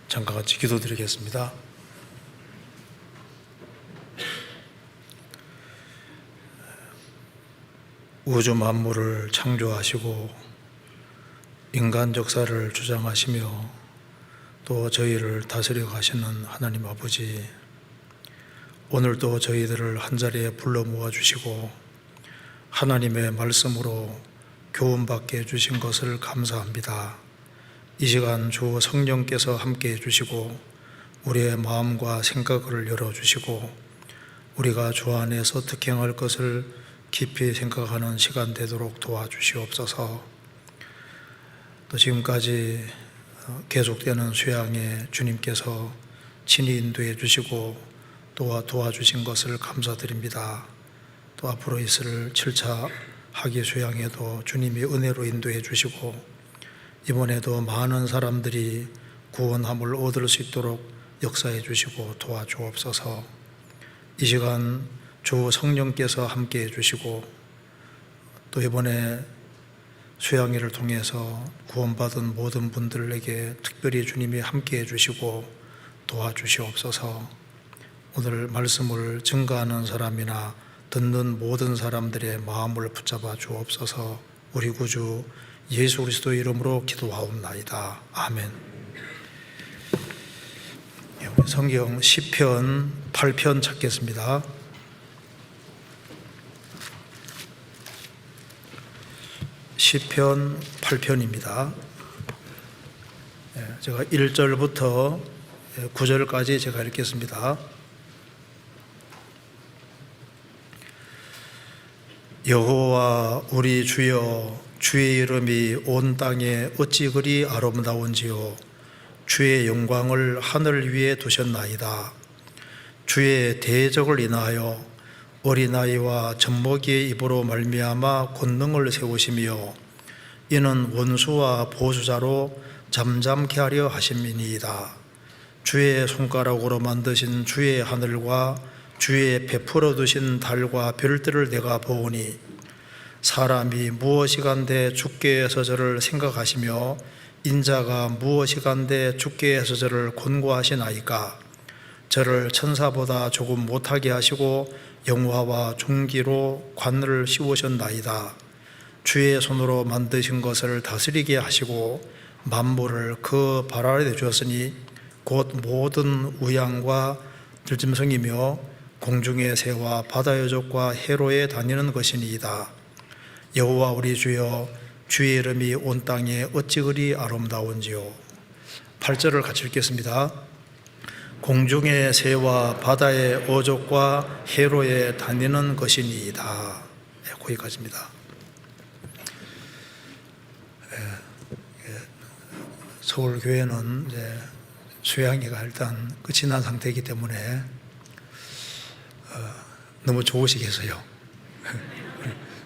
잠깐 같이 기도드리겠습니다. 우주 만물을 창조하시고 인간 역사를 주장하시며 또 저희를 다스려 가시는 하나님 아버지, 오늘도 저희들을 한자리에 불러 모아주시고 하나님의 말씀으로 교훈받게 해주신 것을 감사합니다. 이 시간 주 성령께서 함께 해주시고 우리의 마음과 생각을 열어주시고 우리가 주 안에서 특행할 것을 깊이 생각하는 시간 되도록 도와주시옵소서. 또 지금까지 계속되는 수양에 주님께서 친히 인도해 주시고 도와주신 것을 감사드립니다. 또 앞으로 있을 7차 학예 수양에도 주님이 은혜로 인도해 주시고 이번에도 많은 사람들이 구원함을 얻을 수 있도록 역사해 주시고 도와주옵소서. 이 시간 주 성령께서 함께 해주시고 또 이번에 수양회를 통해서 구원받은 모든 분들에게 특별히 주님이 함께 해주시고 도와주시옵소서. 오늘 말씀을 증거하는 사람이나 듣는 모든 사람들의 마음을 붙잡아 주옵소서. 우리 구주 예수 그리스도의 이름으로 기도하옵나이다. 아멘. 성경 시편 8편 찾겠습니다. 시편 8편입니다. 제가 1절부터 9절까지 제가 읽겠습니다. 여호와 우리 주여, 주의 이름이 온 땅에 어찌 그리 아름다운지요. 주의 영광을 하늘 위에 두셨나이다. 주의 대적을 인하여 어린아이와 젖먹이의 입으로 말미암아 권능을 세우시며 이는 원수와 보수자로 잠잠케 하려 하심이니이다. 주의 손가락으로 만드신 주의 하늘과 주의 베풀어 두신 달과 별들을 내가 보오니 사람이 무엇이간데 주께 해서 저를 생각하시며 인자가 무엇이간데 주께 해서 저를 권고하시나이까. 저를 천사보다 조금 못하게 하시고 영화와 종기로 관을 씌우셨나이다. 주의 손으로 만드신 것을 다스리게 하시고 만물을 그 발 아래 두었으니 곧 모든 우양과 들짐승이며 공중의 새와 바다의 족과 해로에 다니는 것이니이다. 여호와 우리 주여, 주의 이름이 온 땅에 어찌 그리 아름다운지요. 8절을 같이 읽겠습니다. 공중의 새와 바다의 어족과 해로에 다니는 것이니이다. 거기까지입니다. 서울교회는 이제 수양회가 일단 끝이 난 상태이기 때문에 너무 좋으시겠어요.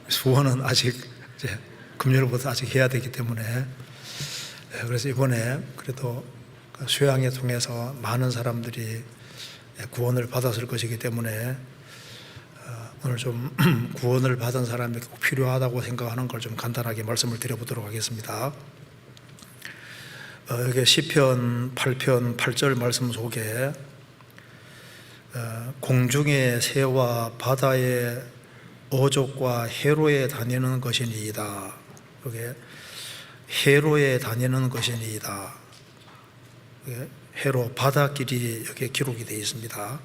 수원은 아직 이제 금요일부터 아직 해야 되기 때문에 그래서 이번에 그래도 수양회 통해서 많은 사람들이 구원을 받았을 것이기 때문에 오늘 좀 구원을 받은 사람이 꼭 필요하다고 생각하는 걸 좀 간단하게 말씀을 드려보도록 하겠습니다. 여기 시편 8편 8절 말씀 속에 공중의 새와 바다의 어족과 해로에 다니는 것이니이다. 여기 해로에 다니는 것이니이다. 해로 바닷길이 여기에 기록이 되어 있습니다.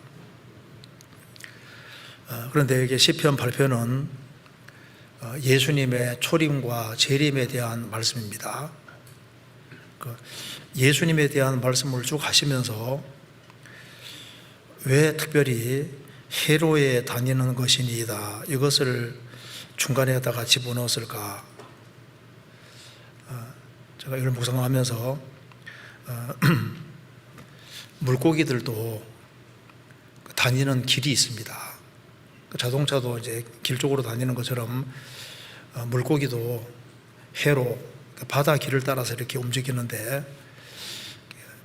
그런데 여기 시편 8편은 예수님의 초림과 재림에 대한 말씀입니다. 예수님에 대한 말씀을 쭉 하시면서 왜 특별히 해로에 다니는 것이니이다 이것을 중간에다가 집어넣었을까? 제가 이걸 묵상하면서 물고기들도 다니는 길이 있습니다. 자동차도 이제 길 쪽으로 다니는 것처럼 물고기도 해로 바다 길을 따라서 이렇게 움직이는데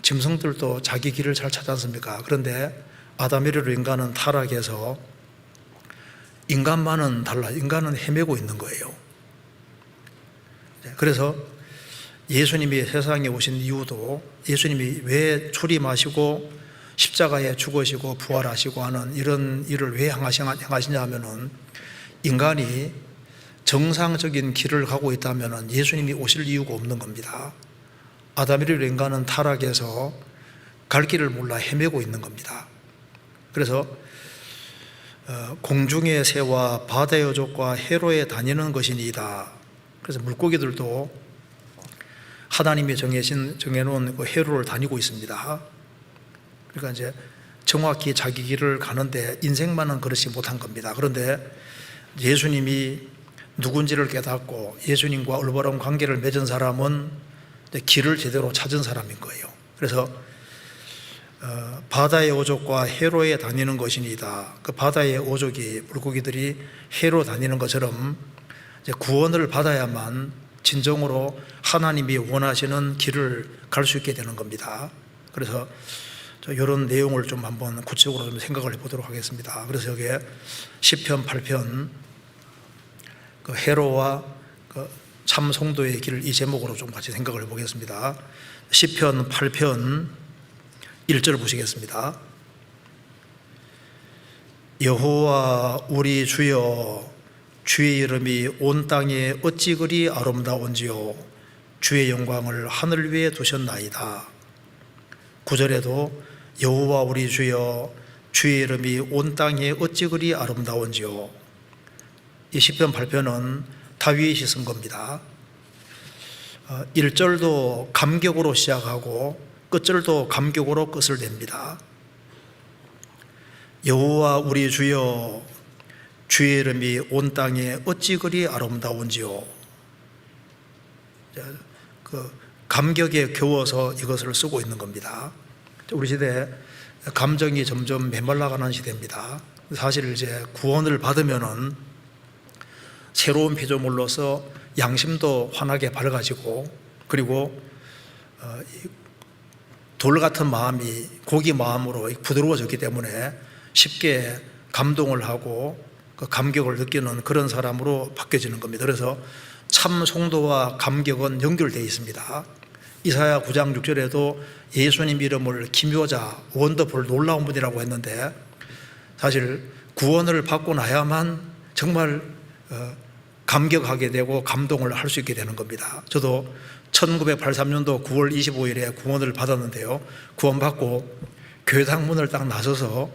짐승들도 자기 길을 잘 찾지 않습니까? 그런데 아담이르로 인간은 타락해서 인간만은 달라. 인간은 헤매고 있는 거예요. 그래서 예수님이 세상에 오신 이유도 예수님이 왜 출임하시고 십자가에 죽으시고 부활하시고 하는 이런 일을 왜 행하시냐 하면은 인간이 정상적인 길을 가고 있다면 예수님이 오실 이유가 없는 겁니다. 아담이를 인간은 타락해서 갈 길을 몰라 헤매고 있는 겁니다. 그래서 공중의 새와 바다의 어족과 해로에 다니는 것이니이다. 그래서 물고기들도 하나님이 정해놓은 그 해로를 다니고 있습니다. 그러니까 이제 정확히 자기 길을 가는데 인생만은 그렇지 못한 겁니다. 그런데 예수님이 누군지를 깨닫고 예수님과 올바른 관계를 맺은 사람은 길을 제대로 찾은 사람인 거예요. 그래서 바다의 오족과 해로에 다니는 것이니이다. 그 바다의 오족이 물고기들이 해로 다니는 것처럼 이제 구원을 받아야만 진정으로 하나님이 원하시는 길을 갈 수 있게 되는 겁니다. 그래서 이런 내용을 좀 한번 구체적으로 좀 생각을 해보도록 하겠습니다. 그래서 여기에 시편 8편 그 해로와 그 참 성도의 길, 이 제목으로 좀 같이 생각을 해보겠습니다. 시편 8편 1절 보시겠습니다. 여호와 우리 주여, 주의 이름이 온 땅에 어찌 그리 아름다운지요, 주의 영광을 하늘 위에 두셨나이다. 9절에도 여호와 우리 주여, 주의 이름이 온 땅에 어찌 그리 아름다운지요. 이 시편 8편은 다윗이 쓴 겁니다. 1절도 감격으로 시작하고 끝절도 감격으로 끝을 냅니다. 여호와 우리 주여, 주의 이름이 온 땅에 어찌 그리 아름다운지요. 그 감격에 겨워서 이것을 쓰고 있는 겁니다. 우리 시대 감정이 점점 메말라가는 시대입니다. 사실 이제 구원을 받으면은 새로운 피조물로서 양심도 환하게 밝아지고, 그리고 돌 같은 마음이 고기 마음으로 부드러워졌기 때문에 쉽게 감동을 하고 그 감격을 느끼는 그런 사람으로 바뀌어지는 겁니다. 그래서 참 성도와 감격은 연결되어 있습니다. 이사야 9장 6절에도 예수님 이름을 기묘자, 원더풀, 놀라운 분이라고 했는데, 사실 구원을 받고 나야만 정말 감격하게 되고 감동을 할 수 있게 되는 겁니다. 저도 1983년도 9월 25일에 구원을 받았는데요, 구원받고 교회당 문을 딱 나서서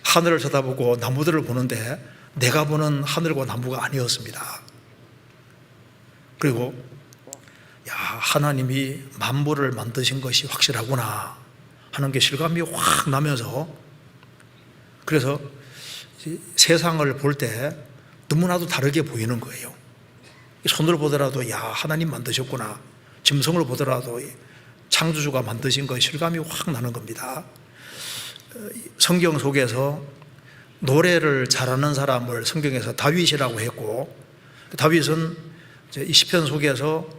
하늘을 쳐다보고 나무들을 보는데 내가 보는 하늘과 나무가 아니었습니다. 그리고 하나님이 만물을 만드신 것이 확실하구나 하는 게 실감이 확 나면서, 그래서 세상을 볼 때 너무나도 다르게 보이는 거예요. 손을 보더라도 하나님 만드셨구나, 짐승을 보더라도 창조주가 만드신 것이 실감이 확 나는 겁니다. 성경 속에서 노래를 잘하는 사람을 성경에서 다윗이라고 했고, 다윗은 이 시편 속에서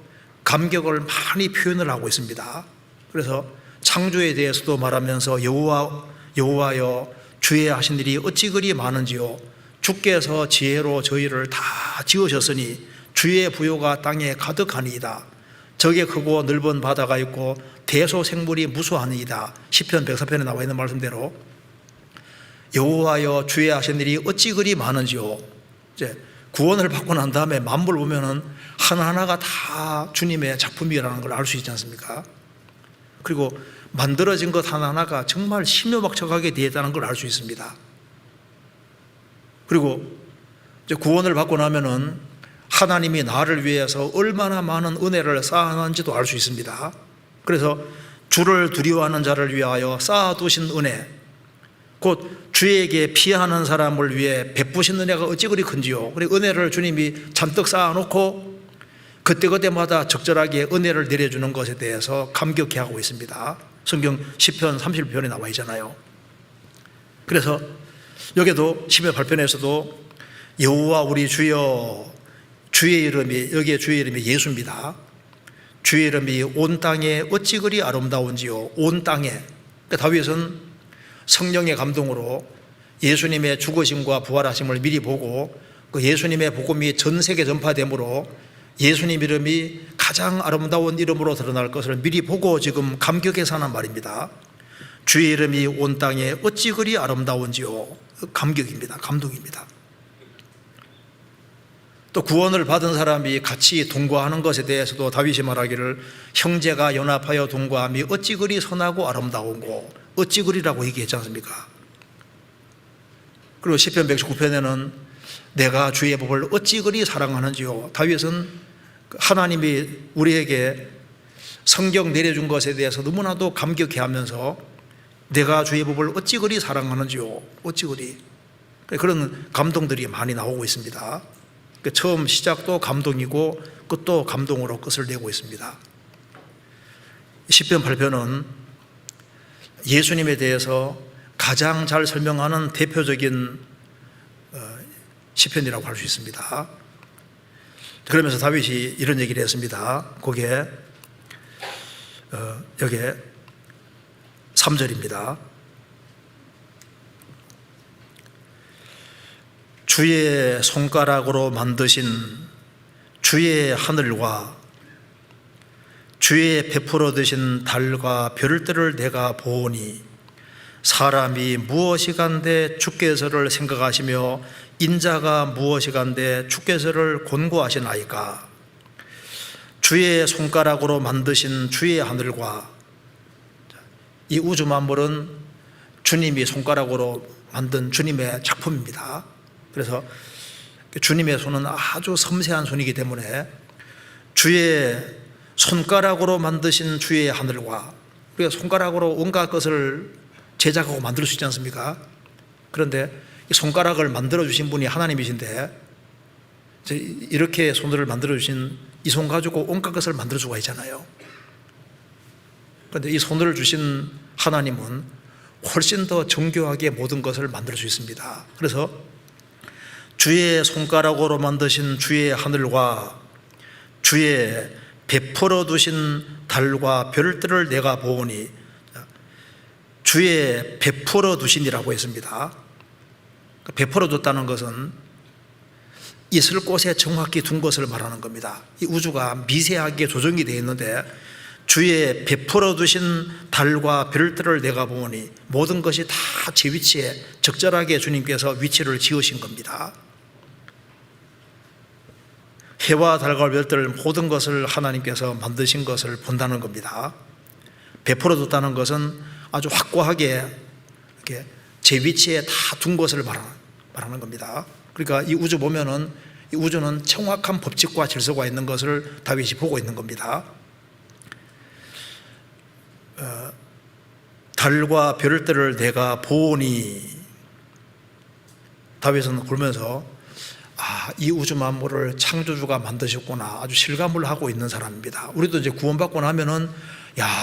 감격을 많이 표현을 하고 있습니다. 그래서 창조에 대해서도 말하면서 여호와여, 주의 하신 일이 어찌 그리 많은지요, 주께서 지혜로 저희를 다 지으셨으니 주의 부요가 땅에 가득하니이다. 적에 크고 넓은 바다가 있고 대소생물이 무수하니이다. 시편 104편에 나와 있는 말씀대로 여호와여, 주의 하신 일이 어찌 그리 많은지요. 이제 구원을 받고 난 다음에 만물 보면은 하나하나가 다 주님의 작품이라는 걸 알 수 있지 않습니까? 그리고 만들어진 것 하나하나가 정말 심요막척하게 되어 있다는 걸 알 수 있습니다. 그리고 이제 구원을 받고 나면은 하나님이 나를 위해서 얼마나 많은 은혜를 쌓아놨는지도 알 수 있습니다. 그래서 주를 두려워하는 자를 위하여 쌓아두신 은혜, 곧 주에게 피하는 사람을 위해 베푸신 은혜가 어찌 그리 큰지요. 그리고 은혜를 주님이 잔뜩 쌓아놓고 그때그때마다 적절하게 은혜를 내려주는 것에 대해서 감격해하고 있습니다. 성경 시편 30편에 나와 있잖아요. 그래서 여기도 시편 8편에서도 여호와 우리 주여, 주의 이름이, 여기에 주의 이름이 예수입니다. 주의 이름이 온 땅에 어찌 그리 아름다운지요. 온 땅에. 그러니까 다윗은 성령의 감동으로 예수님의 죽으심과 부활하심을 미리 보고 그 예수님의 복음이 전 세계 전파되므로 예수님 이름이 가장 아름다운 이름으로 드러날 것을 미리 보고 지금 감격해서 하는 말입니다. 주의 이름이 온 땅에 어찌 그리 아름다운지요. 감격입니다. 감동입니다. 또 구원을 받은 사람이 같이 동거하는 것에 대해서도 다윗이 말하기를 형제가 연합하여 동거함이 어찌 그리 선하고 아름다운고 어찌 그리라고 얘기했지 않습니까? 그리고 시편 119편에는 내가 주의 법을 어찌 그리 사랑하는지요. 다윗은 하나님이 우리에게 성경 내려준 것에 대해서 너무나도 감격해하면서 내가 주의 법을 어찌 그리 사랑하는지요. 어찌 그리. 그런 감동들이 많이 나오고 있습니다. 처음 시작도 감동이고 끝도 감동으로 끝을 내고 있습니다. 시편 8편은 예수님에 대해서 가장 잘 설명하는 대표적인 시편이라고 할 수 있습니다. 그러면서 다윗이 이런 얘기를 했습니다. 거기에 여기에 3절입니다. 주의 손가락으로 만드신 주의 하늘과 주의 베풀어 드신 달과 별들을 내가 보오니 사람이 무엇이간데 주께서를 생각하시며 인자가 무엇이간데 주께서를 곤고하시나이까. 주의 손가락으로 만드신 주의 하늘과, 이 우주 만물은 주님이 손가락으로 만든 주님의 작품입니다. 그래서 주님의 손은 아주 섬세한 손이기 때문에 주의 손가락으로 만드신 주의 하늘과, 우리가 손가락으로 온갖 것을 제작하고 만들 수 있지 않습니까? 그런데 이 손가락을 만들어 주신 분이 하나님이신데 이렇게 손을 만들어 주신 이 손 가지고 온갖 것을 만들 수가 있잖아요. 그런데 이 손을 주신 하나님은 훨씬 더 정교하게 모든 것을 만들 수 있습니다. 그래서 주의 손가락으로 만드신 주의 하늘과 주의 베풀어 두신 달과 별들을 내가 보오니, 주의 베풀어 두신이라고 했습니다. 베풀어 뒀다는 것은 있을 곳에 정확히 둔 것을 말하는 겁니다. 이 우주가 미세하게 조정이 되어 있는데 주의 베풀어 두신 달과 별들을 내가 보니 모든 것이 다 제 위치에 적절하게 주님께서 위치를 지으신 겁니다. 해와 달과 별들 모든 것을 하나님께서 만드신 것을 본다는 겁니다. 베풀어 뒀다는 것은 아주 확고하게 이렇게 제 위치에 다 둔 것을 말하는 겁니다. 그러니까 이 우주 보면은 이 우주는 정확한 법칙과 질서가 있는 것을 다윗이 보고 있는 겁니다. 달과 별들을 내가 보니, 다윗은 그러면서 이 우주 만물을 창조주가 만드셨구나, 아주 실감을 하고 있는 사람입니다. 우리도 이제 구원받고 나면은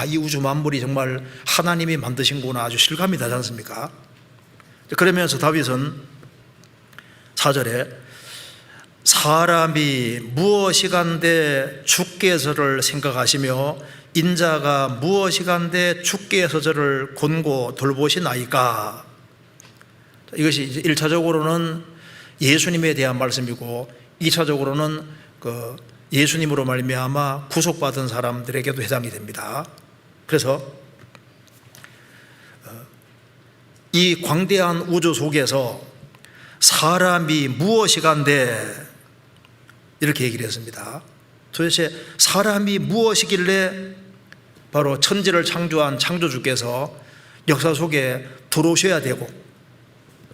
이 우주 만물이 정말 하나님이 만드신구나, 아주 실감이 나지 않습니까? 그러면서 다윗은 4절에 사람이 무엇이간데 주께서를 생각하시며 인자가 무엇이간데 주께서 저를 곤고 돌보시나이까. 이것이 이제 1차적으로는 예수님에 대한 말씀이고 2차적으로는 예수님으로 말미암아 구속받은 사람들에게도 해당이 됩니다. 그래서 이 광대한 우주 속에서 사람이 무엇이간데 이렇게 얘기를 했습니다. 도대체 사람이 무엇이길래 바로 천지를 창조한 창조주께서 역사 속에 들어오셔야 되고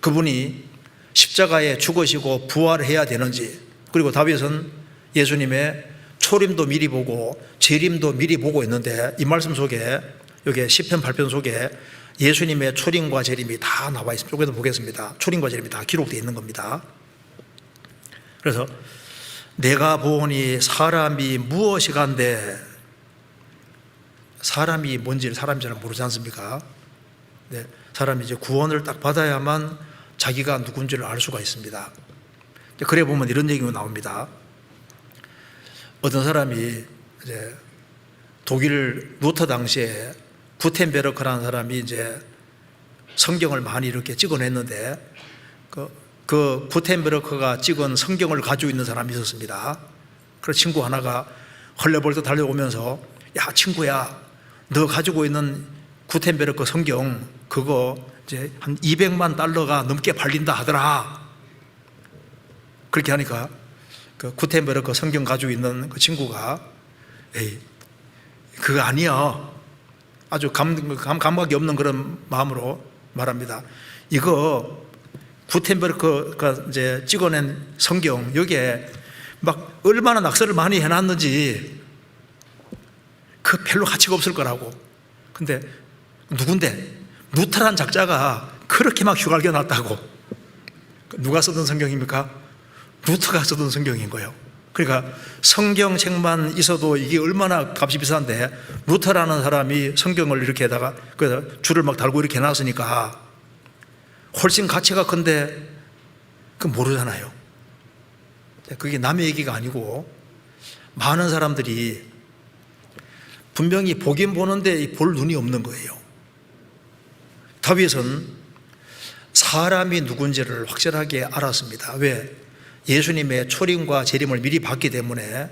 그분이 십자가에 죽으시고 부활해야 되는지, 그리고 다윗은 예수님의 초림도 미리 보고 재림도 미리 보고 있는데 이 말씀 속에 여기 시편 8편 속에 예수님의 초림과 재림이 다 나와 있습니다. 여기도 보겠습니다. 초림과 재림이 다 기록되어 있는 겁니다. 그래서 내가 보니 사람이 무엇이간데, 사람이 뭔지를 사람이 잘 모르지 않습니까? 네, 사람이 이제 구원을 딱 받아야만 자기가 누군지를 알 수가 있습니다. 그래 보면 이런 얘기가 나옵니다. 어떤 사람이 이제 독일 루터 당시에 구텐베르크라는 사람이 이제 성경을 많이 이렇게 찍어냈는데 그 구텐베르크가 찍은 성경을 가지고 있는 사람이 있었습니다. 그래서 친구 하나가 헐레벌떡 달려오면서 야 친구야, 너 가지고 있는 구텐베르크 성경 그거 이제 한 200만 달러가 넘게 팔린다 하더라. 그렇게 하니까 그 구텐베르크 성경 가지고 있는 그 친구가 에이 그거 아니야. 아주 감각이 없는 그런 마음으로 말합니다. 이거 구텐베르크가 이제 찍어낸 성경 여기에 막 얼마나 낙서를 많이 해놨는지 그 별로 가치가 없을 거라고. 근데 누군데? 루터란 작자가 그렇게 막 휘갈겨 놨다고. 누가 쓰던 성경입니까? 루터가 쓰던 성경인 거예요. 그러니까 성경책만 있어도 이게 얼마나 값이 비싼데 루터라는 사람이 성경을 이렇게다가 줄을 막 달고 이렇게 해놨으니까 훨씬 가치가 큰데 그 모르잖아요. 그게 남의 얘기가 아니고 많은 사람들이 분명히 보긴 보는데 볼 눈이 없는 거예요. 다윗은 사람이 누군지를 확실하게 알았습니다. 왜? 예수님의 초림과 재림을 미리 봤기 때문에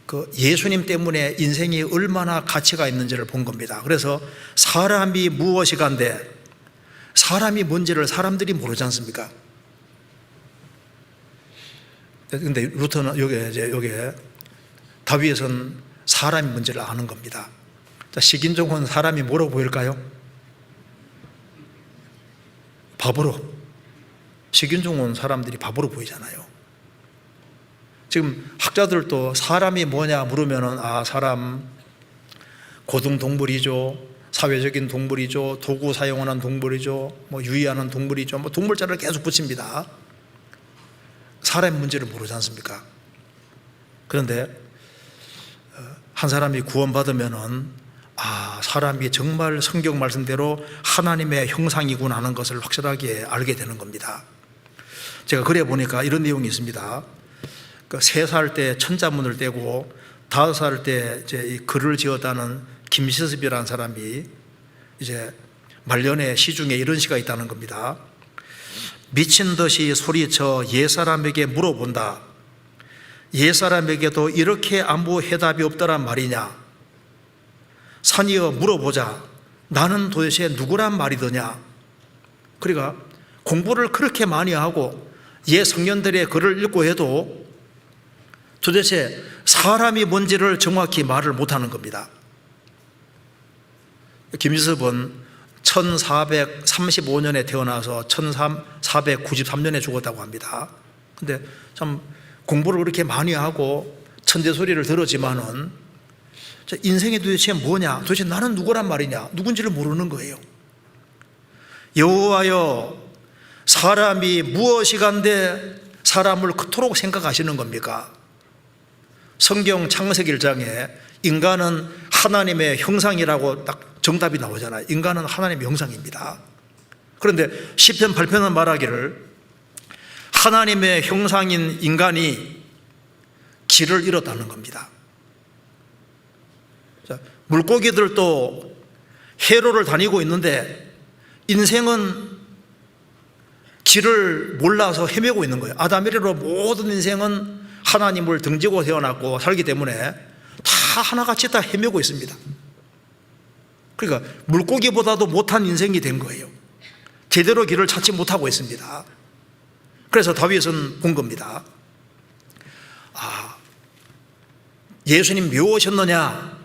그 예수님 때문에 인생이 얼마나 가치가 있는지를 본 겁니다. 그래서 사람이 무엇이간데 사람이 뭔지를 사람들이 모르지 않습니까? 근데 루터는 여기에 다윗은 사람이 뭔지를 아는 겁니다. 자, 식인종은 사람이 뭐로 보일까요? 바보로. 식인종은 사람들이 바보로 보이잖아요. 지금 학자들도 사람이 뭐냐 물으면은 사람 고등동물이죠, 사회적인 동물이죠, 도구 사용하는 동물이죠, 유의하는 동물이죠, 동물자를 계속 붙입니다. 사람의 문제를 모르지 않습니까? 그런데 한 사람이 구원받으면은 사람이 정말 성경 말씀대로 하나님의 형상이구나 하는 것을 확실하게 알게 되는 겁니다. 제가 그래 보니까 이런 내용이 있습니다. 3살 때 천자문을 떼고 5살 때 이제 이 글을 지었다는 김시섭이라는 사람이 이제 말년에 시중에 이런 시가 있다는 겁니다. 미친 듯이 소리쳐 옛사람에게 물어본다. 옛사람에게도 이렇게 아무 해답이 없더란 말이냐. 산이여 물어보자. 나는 도대체 누구란 말이더냐. 그러니까 공부를 그렇게 많이 하고 옛 성년들의 글을 읽고 해도 도대체 사람이 뭔지를 정확히 말을 못하는 겁니다. 김시섭은 1435년에 태어나서 1493년에 죽었다고 합니다. 근데 참 공부를 그렇게 많이 하고 천재 소리를 들었지만은 인생이 도대체 뭐냐? 도대체 나는 누구란 말이냐? 누군지를 모르는 거예요. 여호와여, 사람이 무엇이간데 사람을 그토록 생각하시는 겁니까? 성경 창세기 1장에 인간은 하나님의 형상이라고 딱 정답이 나오잖아요. 인간은 하나님의 형상입니다. 그런데 시편 8편은 말하기를 하나님의 형상인 인간이 길을 잃었다는 겁니다. 자, 물고기들도 해로를 다니고 있는데 인생은 길을 몰라서 헤매고 있는 거예요. 아담이래로 모든 인생은 하나님을 등지고 태어났고 살기 때문에 다 하나같이 다 헤매고 있습니다. 그러니까 물고기보다도 못한 인생이 된 거예요. 제대로 길을 찾지 못하고 있습니다. 그래서 다윗은 본 겁니다. 예수님 왜 오셨느냐?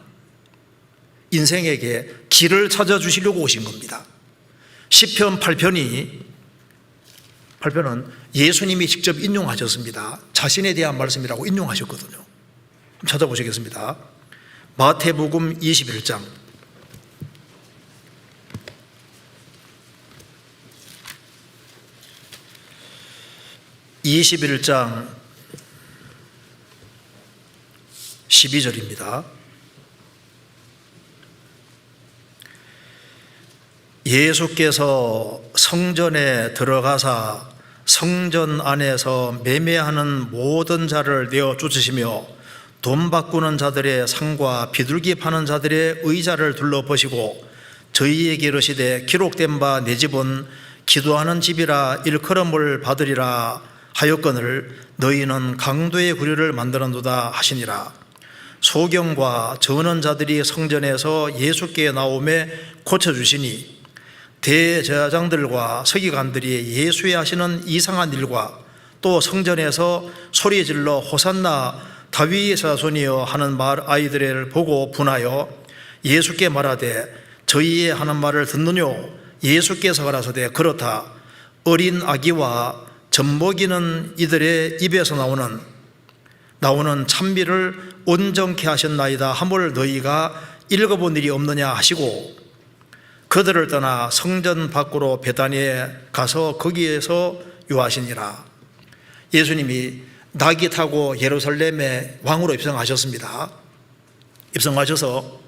인생에게 길을 찾아주시려고 오신 겁니다. 시편 8편은 예수님이 직접 인용하셨습니다. 자신에 대한 말씀이라고 인용하셨거든요. 좀 찾아보시겠습니다. 마태복음 21장 21장 12절입니다. 예수께서 성전에 들어가사 성전 안에서 매매하는 모든 자를 내어 쫓으시며 돈 바꾸는 자들의 상과 비둘기 파는 자들의 의자를 둘러보시고 저희에게 이르시되 기록된 바 내 집은 기도하는 집이라 일컬음을 받으리라 하였거늘 너희는 강도의 구류를 만들었도다 하시니라. 소경과 전원 자들이 성전에서 예수께 나오매 고쳐주시니 대제사장들과 서기관들이 예수의 하시는 이상한 일과 또 성전에서 소리질러 호산나 다윗의 자손이여 하는 아이들을 보고 분하여 예수께 말하되 저희의 하는 말을 듣느뇨. 예수께서 가라사대 그렇다. 어린 아기와 젖먹이는 이들의 입에서 나오는 찬미를 온전케 하셨나이다 함을 너희가 읽어본 일이 없느냐 하시고 그들을 떠나 성전 밖으로 베다니에 가서 거기에서 유하시니라. 예수님이 낙이 타고 예루살렘에 왕으로 입성하셨습니다. 입성하셔서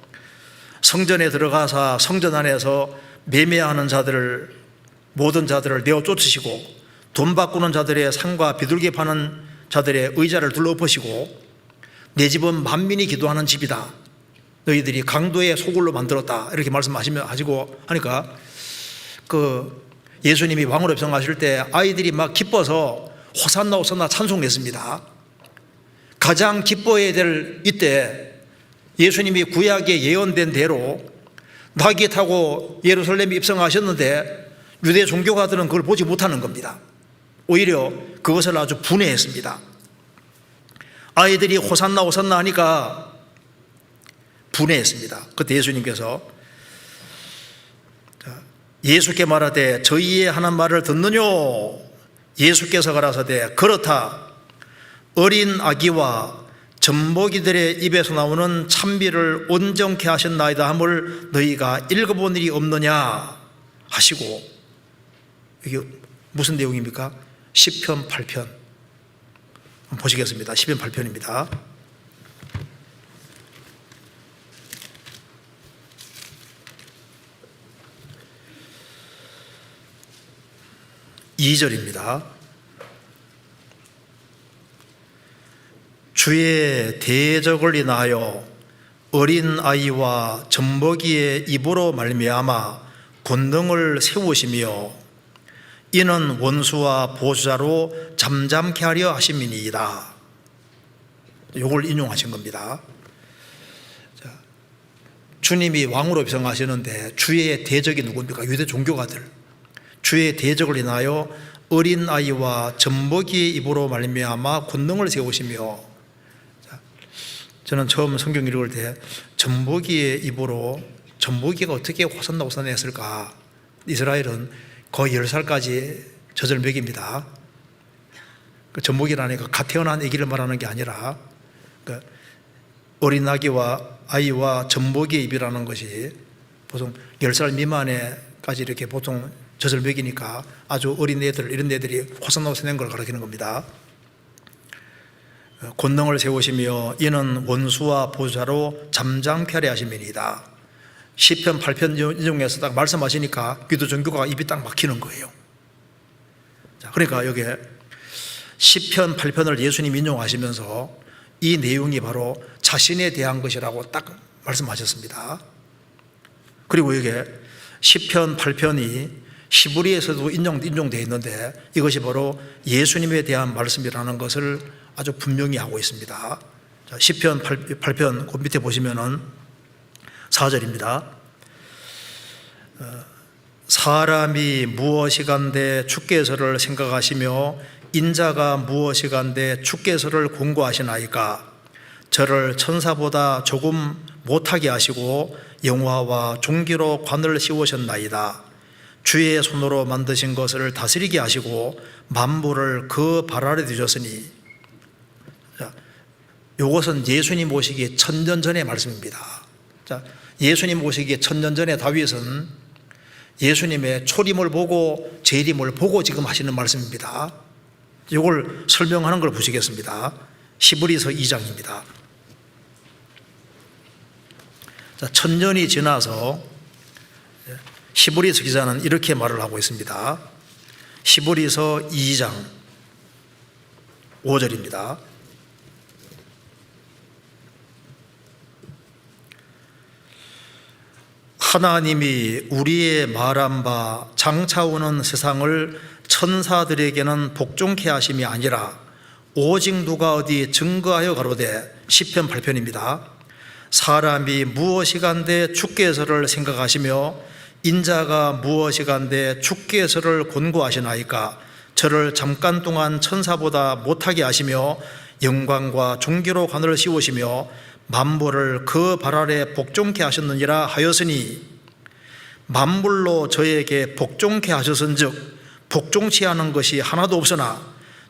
성전에 들어가서 성전 안에서 매매하는 자들을 모든 자들을 내어 쫓으시고 돈 바꾸는 자들의 상과 비둘기 파는 자들의 의자를 둘러엎으시고 내 집은 만민이 기도하는 집이다. 너희들이 강도의 소굴로 만들었다. 이렇게 말씀하시고 하니까 예수님이 왕으로 입성하실 때 아이들이 막 기뻐서 호산나 호산나 찬송했습니다. 가장 기뻐해야 될 이때 예수님이 구약에 예언된 대로 낙이 타고 예루살렘에 입성하셨는데 유대 종교가들은 그걸 보지 못하는 겁니다. 오히려 그것을 아주 분해했습니다. 아이들이 호산나 호산나 하니까 분해했습니다. 그때 예수님께서 예수께 말하되 저희의 하는 말을 듣느뇨. 예수께서 가라사대 그렇다. 어린 아기와 젖먹이들의 입에서 나오는 찬미를 온전케 하셨나이다 함을 너희가 읽어본 일이 없느냐 하시고, 이게 무슨 내용입니까? 시편 8편 보시겠습니다. 시편 8편입니다. 2절입니다. 주의 대적을 인하여 어린 아이와 젖먹이의 입으로 말미암아 권능을 세우시며 이는 원수와 보수자로 잠잠케 하려 하심이니이다. 이걸 인용하신 겁니다. 주님이 왕으로 입성하시는데 주의 대적이 누굽니까? 유대 종교가들. 주의 대적을 인하여 어린 아이와 젖먹이의 입으로 말미암아 권능을 세우시며, 저는 처음 성경 읽을 때 젖먹이의 입으로, 젖먹이가 어떻게 호산나 호산나 했을까? 이스라엘은 거의 10살까지 젖을 먹입니다. 젖먹이라니까 갓 태어난 아기를 말하는 게 아니라 어린 아이와 젖먹이의 입이라는 것이 보통 10살 미만에까지 이렇게 보통 젖을 먹이니까 아주 어린 애들, 이런 애들이 호산나 호산한 걸 가리키는 겁니다. 권능을 세우시며 이는 원수와 보수자로 잠잠케 하려 하심이니이다. 시편 8편 인용해서 딱 말씀하시니까 기도 종교가 입이 딱 막히는 거예요. 그러니까 여기에 시편 8편을 예수님 인용하시면서 이 내용이 바로 자신에 대한 것이라고 딱 말씀하셨습니다. 그리고 여기에 시편 8편이 히브리에서도 인용되어 있는데 이것이 바로 예수님에 대한 말씀이라는 것을 아주 분명히 하고 있습니다. 시편 8편 그 밑에 보시면은 4절입니다. 사람이 무엇이간데 주께서를 생각하시며 인자가 무엇이간데 주께서를 공고하시나이까. 저를 천사보다 조금 못하게 하시고 영화와 종기로 관을 씌우셨나이다. 주의 손으로 만드신 것을 다스리게 하시고 만물을 그 발 아래 두셨으니. 이것은 예수님 오시기 1000년 전의 말씀입니다. 예수님 오시기 1000년 전에 다윗은 예수님의 초림을 보고 재림을 보고 지금 하시는 말씀입니다. 이걸 설명하는 걸 보시겠습니다. 히브리서 2장입니다. 1000년이 지나서 히브리서 기자는 이렇게 말을 하고 있습니다. 히브리서 2장 5절입니다. 하나님이 우리의 말한 바 장차오는 세상을 천사들에게는 복종케 하심이 아니라 오직 누가 어디 증거하여 가로되 시편 8편입니다. 사람이 무엇이간데 주께서를 생각하시며 인자가 무엇이간데 주께서를 곤고하시나이까. 저를 잠깐 동안 천사보다 못하게 하시며 영광과 존귀로 관을 씌우시며 만물을 그 발 아래 복종케 하셨느니라 하였으니, 만물로 저에게 복종케 하셨은즉 복종치 않은 것이 하나도 없으나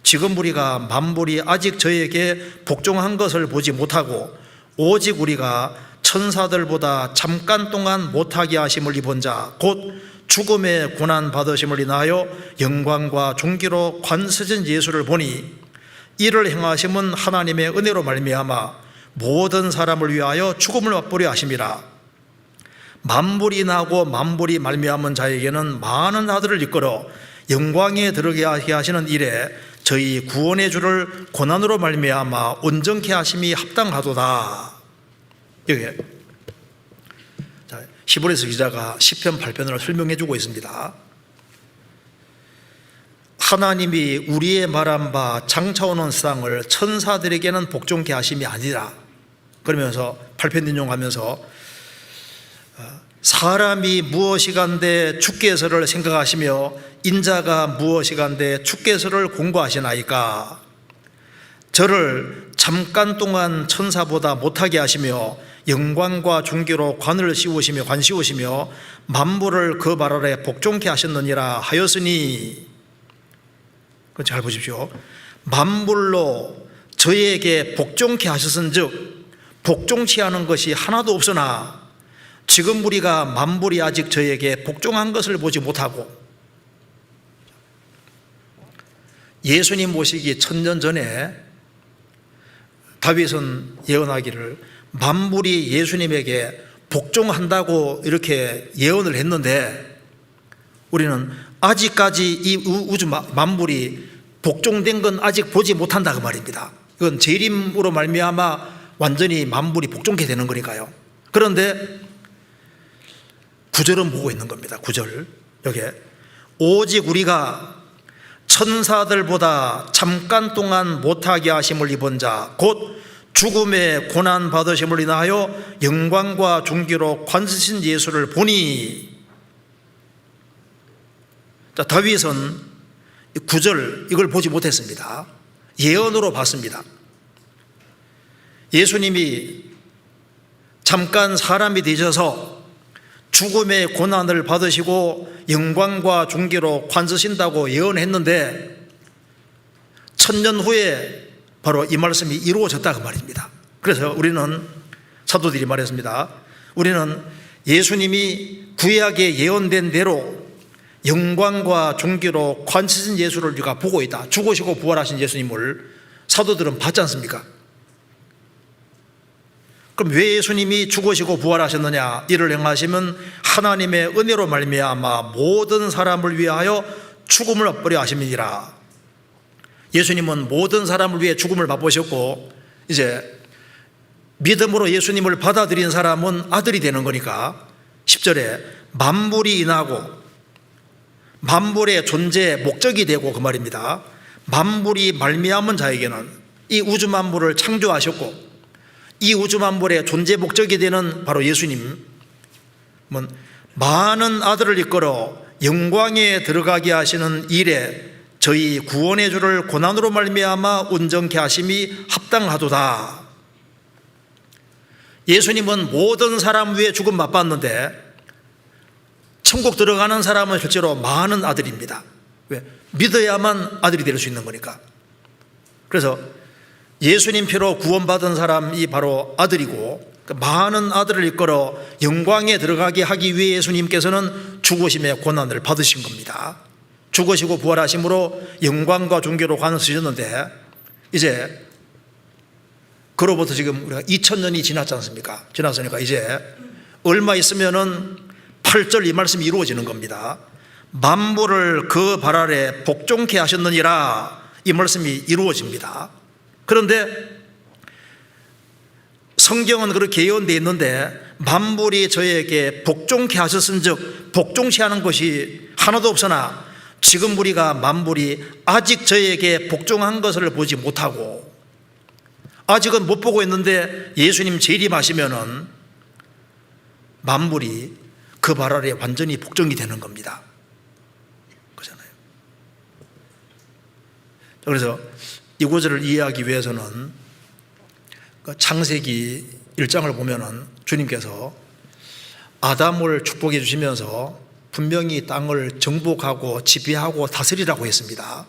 지금 우리가 만물이 아직 저에게 복종한 것을 보지 못하고 오직 우리가 천사들보다 잠깐 동안 못하게 하심을 입은 자 곧 죽음의 고난 받으심을 인하여 영광과 존귀로 관세진 예수를 보니, 이를 행하심은 하나님의 은혜로 말미암아 모든 사람을 위하여 죽음을 맛보려 하심이라. 만물이 나고 만물이 말미암은 자에게는 많은 아들을 이끌어 영광에 들어가게 하시는 일에 저희 구원의 주를 고난으로 말미암아 온전케 하심이 합당하도다. 여기 히브리서 기자가 시편 8편을 설명해 주고 있습니다. 하나님이 우리의 말한 바 장차오는 세상을 천사들에게는 복종케 하심이 아니라, 그러면서 8편 인용하면서 사람이 무엇이간데 주께서를 생각하시며 인자가 무엇이간데 주께서를 공고하시나이까. 저를 잠깐 동안 천사보다 못하게 하시며 영광과 존귀로 관을 씌우시며 관 씌우시며 만물을 그 발 아래 복종케 하셨느니라 하였으니, 잘 보십시오. 만물로 저에게 복종케 하셨은즉 복종치 않은 것이 하나도 없으나 지금 우리가 만물이 아직 저에게 복종한 것을 보지 못하고, 예수님 모시기 1000년 전에 다윗은 예언하기를 만물이 예수님에게 복종한다고 이렇게 예언을 했는데, 우리는 아직까지 이 우주 만물이 복종된 건 아직 보지 못한다 그 말입니다. 이건 재림으로 말미암아 완전히 만물이 복종케 되는 거니까요. 그런데 9절은 보고 있는 겁니다. 9절 여기에 오직 우리가 천사들보다 잠깐 동안 못하게 하심을 입은 자 곧 죽음의 고난 받으심을 인하여 영광과 존귀로 관세신 예수를 보니. 자, 다윗은 9절 이걸 보지 못했습니다. 예언으로 봤습니다. 예수님이 잠깐 사람이 되셔서 죽음의 고난을 받으시고 영광과 존귀로 관서신다고 예언했는데 1000년 후에 바로 이 말씀이 이루어졌다 그 말입니다. 그래서 우리는, 사도들이 말했습니다, 우리는 예수님이 구약에 예언된 대로 영광과 존귀로 관세신 예수를 우리가 보고 있다. 죽으시고 부활하신 예수님을 사도들은 봤지 않습니까? 그럼 왜 예수님이 죽으시고 부활하셨느냐? 이를 행하시면 하나님의 은혜로 말미암아 모든 사람을 위하여 죽음을 맛보려 하심이니라. 예수님은 모든 사람을 위해 죽음을 맛보셨고, 이제 믿음으로 예수님을 받아들인 사람은 아들이 되는 거니까 10절에 만물이 인하고 만물의 존재 목적이 되고 그 말입니다. 만물이 말미암은 자에게는, 이 우주 만물을 창조하셨고 이 우주 만물의 존재 목적이 되는 바로 예수님은 많은 아들을 이끌어 영광에 들어가게 하시는 일에 저희 구원의 주를 고난으로 말미암아 온전케 하심이 합당하도다. 예수님은 모든 사람 위에 죽음 맛봤는데 천국 들어가는 사람은 실제로 많은 아들입니다. 왜? 믿어야만 아들이 될 수 있는 거니까. 그래서 예수님 피로 구원받은 사람이 바로 아들이고, 많은 아들을 이끌어 영광에 들어가게 하기 위해 예수님께서는 죽으심의 고난을 받으신 겁니다. 죽으시고 부활하심으로 영광과 존귀로 관을 쓰셨는데, 이제 그로부터 지금 우리가 2000년이 지났지 않습니까? 지났으니까 이제 얼마 있으면은 8절 이 말씀이 이루어지는 겁니다. 만물을 그 발 아래 복종케 하셨느니라, 이 말씀이 이루어집니다. 그런데 성경은 그렇게 예언되어 있는데 만물이 저에게 복종케 하셨은즉 복종치 하는 것이 하나도 없으나 지금 우리가 만물이 아직 저에게 복종한 것을 보지 못하고 아직은 못 보고 있는데 예수님 재림하시면은 만물이 그 발 아래 완전히 복종이 되는 겁니다. 그렇잖아요. 그래서 이 구절을 이해하기 위해서는 창세기 1장을 보면은 주님께서 아담을 축복해 주시면서 분명히 땅을 정복하고 지배하고 다스리라고 했습니다.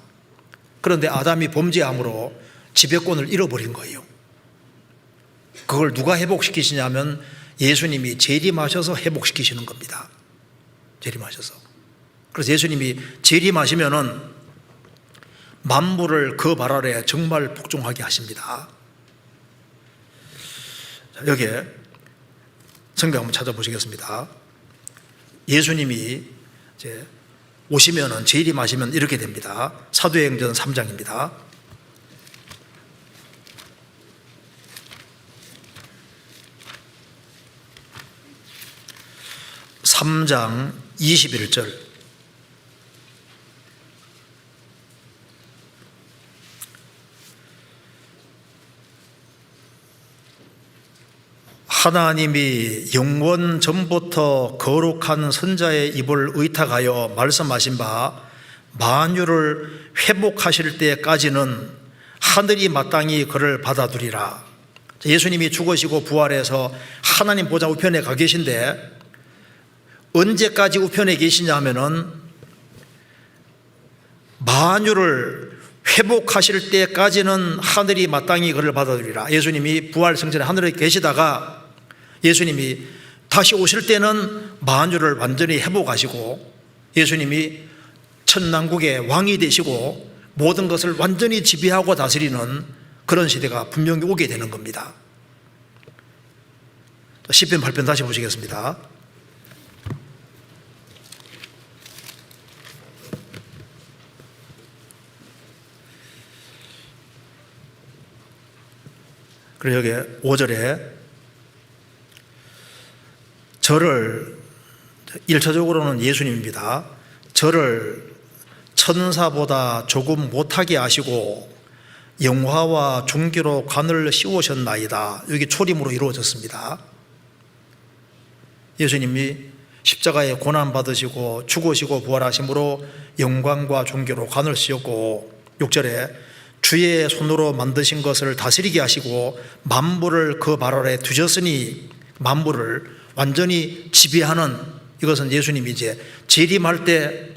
그런데 아담이 범죄함으로 지배권을 잃어버린 거예요. 그걸 누가 회복시키시냐면 예수님이 재림하셔서 회복시키시는 겁니다. 재림하셔서. 그래서 예수님이 재림하시면은 만물을 그 발 아래 정말 복종하게 하십니다. 여기에 성경 한번 찾아보시겠습니다. 예수님이 이제 오시면은 재림하시면 이렇게 됩니다. 사도행전 3장입니다. 3장 21절. 하나님이 영원 전부터 거룩한 선자의 입을 의탁하여 말씀하신 바 만유를 회복하실 때까지는 하늘이 마땅히 그를 받아두리라. 예수님이 죽으시고 부활해서 하나님 보좌 우편에 가 계신데 언제까지 우편에 계시냐면은 만유를 회복하실 때까지는 하늘이 마땅히 그를 받아들이라. 예수님이 부활 성전에 하늘에 계시다가 예수님이 다시 오실 때는 만유를 완전히 회복하시고 예수님이 천남국의 왕이 되시고 모든 것을 완전히 지배하고 다스리는 그런 시대가 분명히 오게 되는 겁니다. 시편 8편 다시 보시겠습니다. 그리고 여기 5절에 저를 1차적으로는 예수님입니다. 저를 천사보다 조금 못하게 하시고 영화와 존귀로 관을 씌우셨나이다. 여기 초림으로 이루어졌습니다. 예수님이 십자가에 고난받으시고 죽으시고 부활하심으로 영광과 존귀로 관을 씌웠고 6절에 주의 손으로 만드신 것을 다스리게 하시고 만물을 그 발 아래 두셨으니 만물을 완전히 지배하는, 이것은 예수님이 이제 재림할 때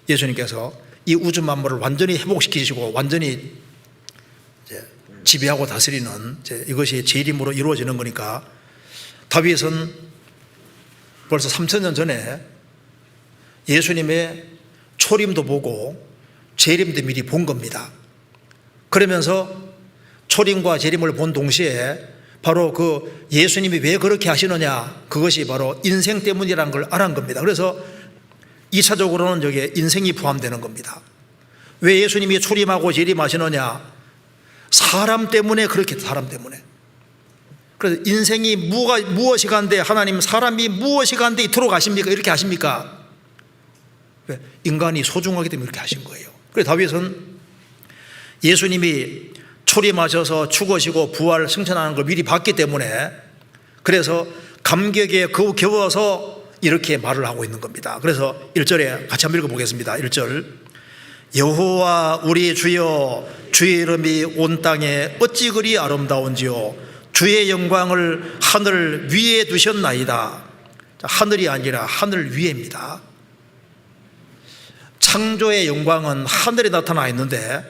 예수님께서 이 우주 만물을 완전히 회복시키시고 완전히 이제 지배하고 다스리는 이것이 재림으로 이루어지는 거니까 다윗은 벌써 3000년 전에 예수님의 초림도 보고 재림도 미리 본 겁니다. 그러면서 초림과 재림을 본 동시에 바로 그 예수님이 왜 그렇게 하시느냐, 그것이 바로 인생 때문이라는 걸 알은 겁니다. 그래서 2차적으로는 여기에 인생이 포함되는 겁니다. 왜 예수님이 초림하고 재림하시느냐? 사람 때문에, 그렇게 사람 때문에. 그래서 인생이 무엇이 간데 하나님 사람이 무엇이 간데 이토록 하십니까? 이렇게 하십니까? 왜? 인간이 소중하기 때문에 이렇게 하신 거예요. 그래서 다윗은 예수님이 초림하셔서 죽으시고 부활 승천하는 걸 미리 봤기 때문에 그래서 감격에 겨워서 이렇게 말을 하고 있는 겁니다. 그래서 1절에 같이 한번 읽어보겠습니다. 1절 여호와 우리 주여 주의 이름이 온 땅에 어찌 그리 아름다운지요 주의 영광을 하늘 위에 두셨나이다. 하늘이 아니라 하늘 위에입니다. 창조의 영광은 하늘에 나타나 있는데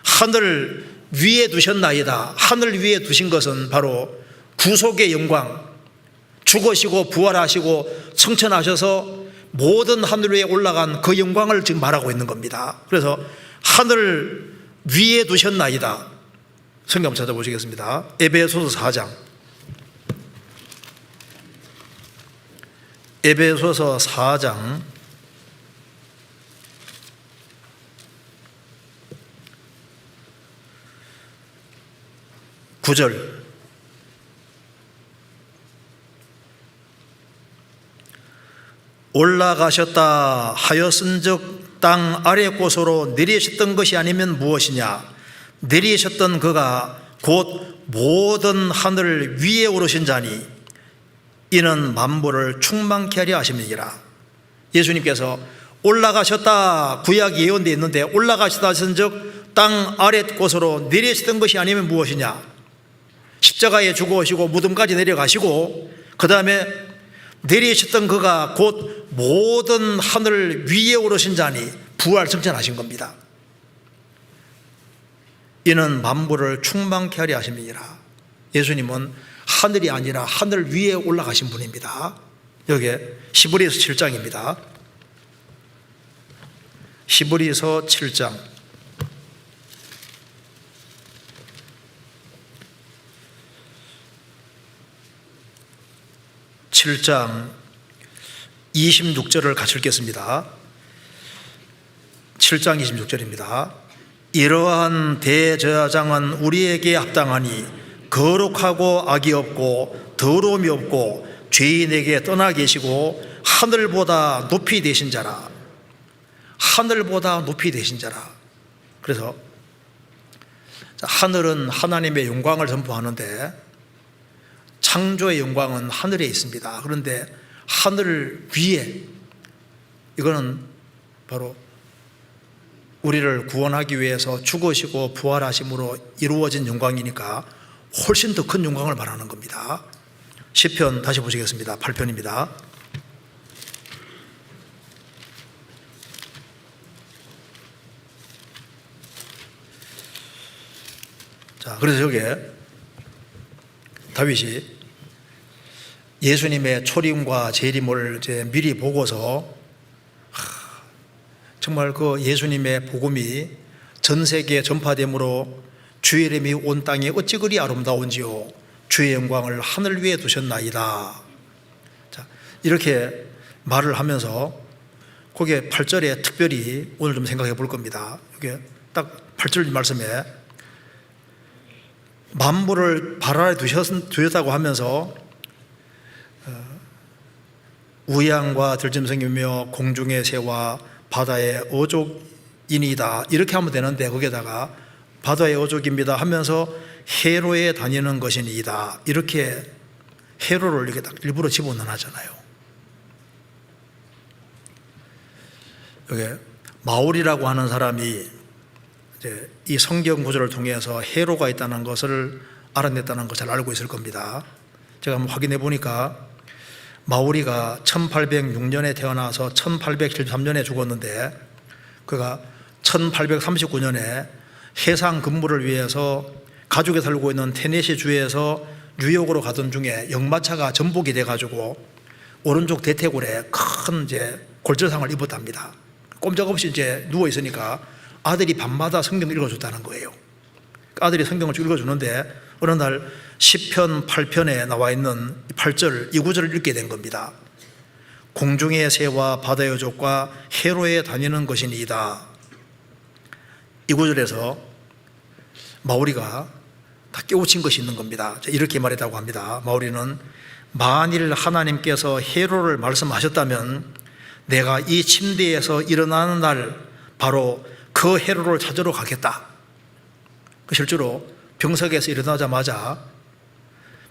하늘 위에 두셨나이다. 하늘 위에 두신 것은 바로 구속의 영광, 죽으시고 부활하시고 승천하셔서 모든 하늘 위에 올라간 그 영광을 지금 말하고 있는 겁니다. 그래서 하늘 위에 두셨나이다. 성경 찾아보시겠습니다. 에베소서 4장. 에베소서 4장 9절. 올라가셨다 하였은즉 땅 아래 곳으로 내리셨던 것이 아니면 무엇이냐. 내리셨던 그가 곧 모든 하늘 위에 오르신 자니 이는 만물을 충만케 하려 하심이니라. 예수님께서 올라가셨다 구약 예언되어 있는데 올라가셨다 하신즉 땅 아래 곳으로 내리셨던 것이 아니면 무엇이냐. 십자가에 죽으시고 무덤까지 내려가시고 그 다음에 내리셨던 그가 곧 모든 하늘 위에 오르신 자니 부활승천하신 겁니다. 이는 만물을 충만케 하려 하심이니라. 예수님은 하늘이 아니라 하늘 위에 올라가신 분입니다. 여기에 히브리서 7장입니다. 히브리서 7장 7장 26절을 같이 읽겠습니다. 7장 26절입니다. 이러한 대제사장은 우리에게 합당하니 거룩하고 악이 없고 더러움이 없고 죄인에게 떠나 계시고 하늘보다 높이 되신 자라. 하늘보다 높이 되신 자라. 그래서 하늘은 하나님의 영광을 선포하는데 창조의 영광은 하늘에 있습니다. 그런데 하늘 위에 이거는 바로 우리를 구원하기 위해서 죽으시고 부활하심으로 이루어진 영광이니까 훨씬 더 큰 영광을 말하는 겁니다. 시편 다시 보시겠습니다. 8편입니다. 자, 그래서 여기에 다윗이 예수님의 초림과 재림을 이제 미리 보고서 정말 그 예수님의 복음이 전 세계에 전파됨으로 주의 이름이 온 땅에 어찌 그리 아름다운지요 주의 영광을 하늘 위에 두셨나이다. 자, 이렇게 말을 하면서 거기에 8절에 특별히 오늘 좀 생각해 볼 겁니다. 이게 딱 8절 말씀에 만물을 발 아래 두셨다고 하면서 우양과 들짐승이며 공중의 새와 바다의 어족이니이다 이렇게 하면 되는데 거기에다가 바다의 어족입니다 하면서 해로에 다니는 것이니이다 이렇게 해로를 이렇게 딱 일부러 집어넣어놨잖아요. 여기 마울이라고 하는 사람이 이제 이 성경 구절을 통해서 해로가 있다는 것을 알아냈다는 것을 알고 있을 겁니다. 제가 한번 확인해 보니까 마우리가 1806년에 태어나서 1873년에 죽었는데 그가 1839년에 해상 근무를 위해서 가족이 살고 있는 테네시 주에서 뉴욕으로 가던 중에 역마차가 전복이 돼가지고 오른쪽 대퇴골에 큰 이제 골절상을 입었답니다. 꼼짝없이 이제 누워 있으니까 아들이 밤마다 성경을 읽어줬다는 거예요. 아들이 성경을 쭉 읽어주는데 어느 날 시편 8편에 나와 있는 8절 이 구절을 읽게 된 겁니다. 공중의 새와 바다의 어족과 해로에 다니는 것이니이다. 이 구절에서 마우리가 다 깨우친 것이 있는 겁니다. 이렇게 말했다고 합니다. 마우리는 만일 하나님께서 해로를 말씀하셨다면 내가 이 침대에서 일어나는 날 바로 그 해로를 찾으러 가겠다. 실제로 병석에서 일어나자마자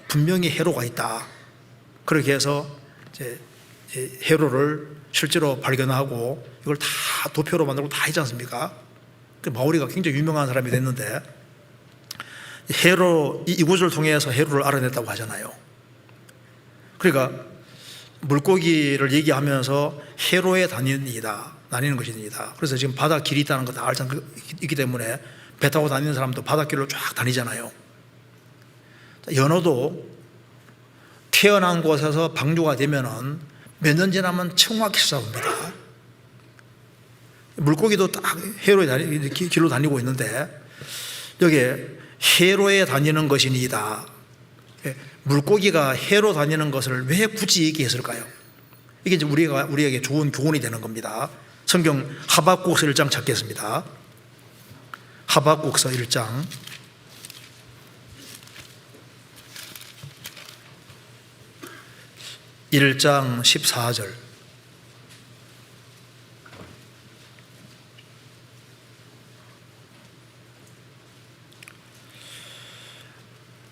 분명히 해로가 있다. 그렇게 해서 이제 해로를 실제로 발견하고 이걸 다 도표로 만들고 다 했지 않습니까? 마우리가 굉장히 유명한 사람이 됐는데 해로 이 구절을 통해서 해로를 알아냈다고 하잖아요. 그러니까 물고기를 얘기하면서 해로에 나뉘는 것입니다. 그래서 지금 바다 길이 있다는 거 다 알기 때문에 배 타고 다니는 사람도 바닷길로 쫙 다니잖아요. 연어도 태어난 곳에서 방류가 되면은 몇 년 지나면 청확히 싸웁니다. 물고기도 딱 해로에 길로 다니고 있는데 여기에 해로에 다니는 것이니이다. 물고기가 해로 다니는 것을 왜 굳이 얘기했을까요? 이게 이제 우리에게 좋은 교훈이 되는 겁니다. 성경 하박국서 1장 찾겠습니다. 하박국서 1장 1장 14절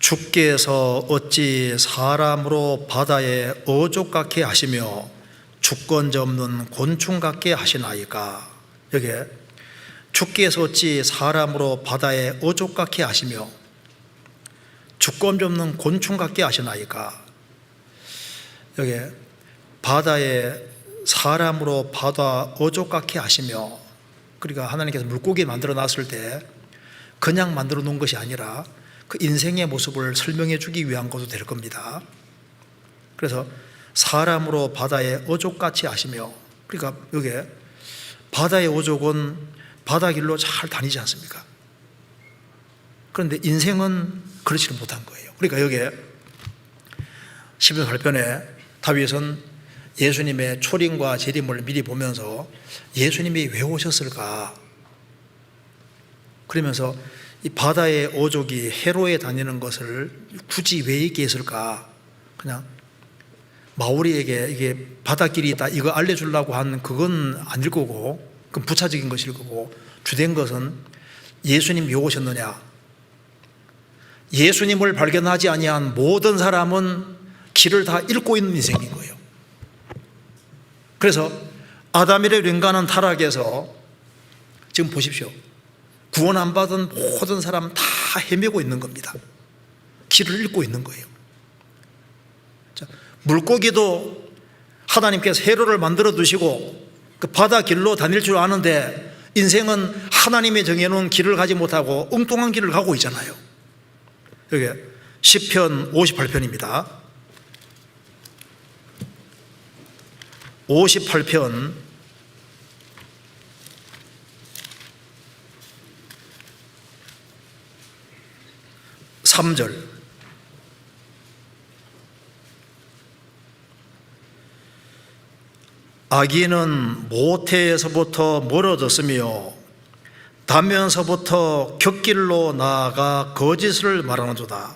주께서 어찌 사람으로 바다에 어족 같게 하시며 주권자 없는 곤충 같게 하시나이까. 여기에 주께서 어찌 사람으로 바다에 어족 같게 하시며 주권자 없는 곤충 같게 하시나이까. 여기에 바다에 사람으로 바다 어족 같게 하시며, 그러니까 하나님께서 물고기 만들어 놨을 때 그냥 만들어 놓은 것이 아니라 그 인생의 모습을 설명해 주기 위한 것도 될 겁니다. 그래서 사람으로 바다에 어족같이 하시며, 그러니까 여기에 바다의 어족은 바다 길로 잘 다니지 않습니까? 그런데 인생은 그렇지는 못한 거예요. 그러니까 여기에 시편 8편에 다윗은 예수님의 초림과 재림을 미리 보면서 예수님이 왜 오셨을까? 그러면서 이 바다의 어족이 해로에 다니는 것을 굳이 왜 얘기했을까? 그냥 마오리에게 이게 바닷길이 있다 이거 알려주려고 한 그건 아닐 거고, 그건 부차적인 것일 거고, 주된 것은 예수님 왜 오셨느냐? 예수님을 발견하지 아니한 모든 사람은 길을 다 잃고 있는 인생인 거예요. 그래서 아담이를 인간은 타락해서 지금 보십시오. 구원 안 받은 모든 사람 다 헤매고 있는 겁니다. 길을 잃고 있는 거예요. 자, 물고기도 하나님께서 해로를 만들어 두시고 그 바다 길로 다닐 줄 아는데 인생은 하나님이 정해놓은 길을 가지 못하고 엉뚱한 길을 가고 있잖아요. 여기 시편 58편입니다. 58편 3절. 악인은 모태에서부터 멀어졌으며 다면서부터 곁길로 나아가 거짓을 말하는도다.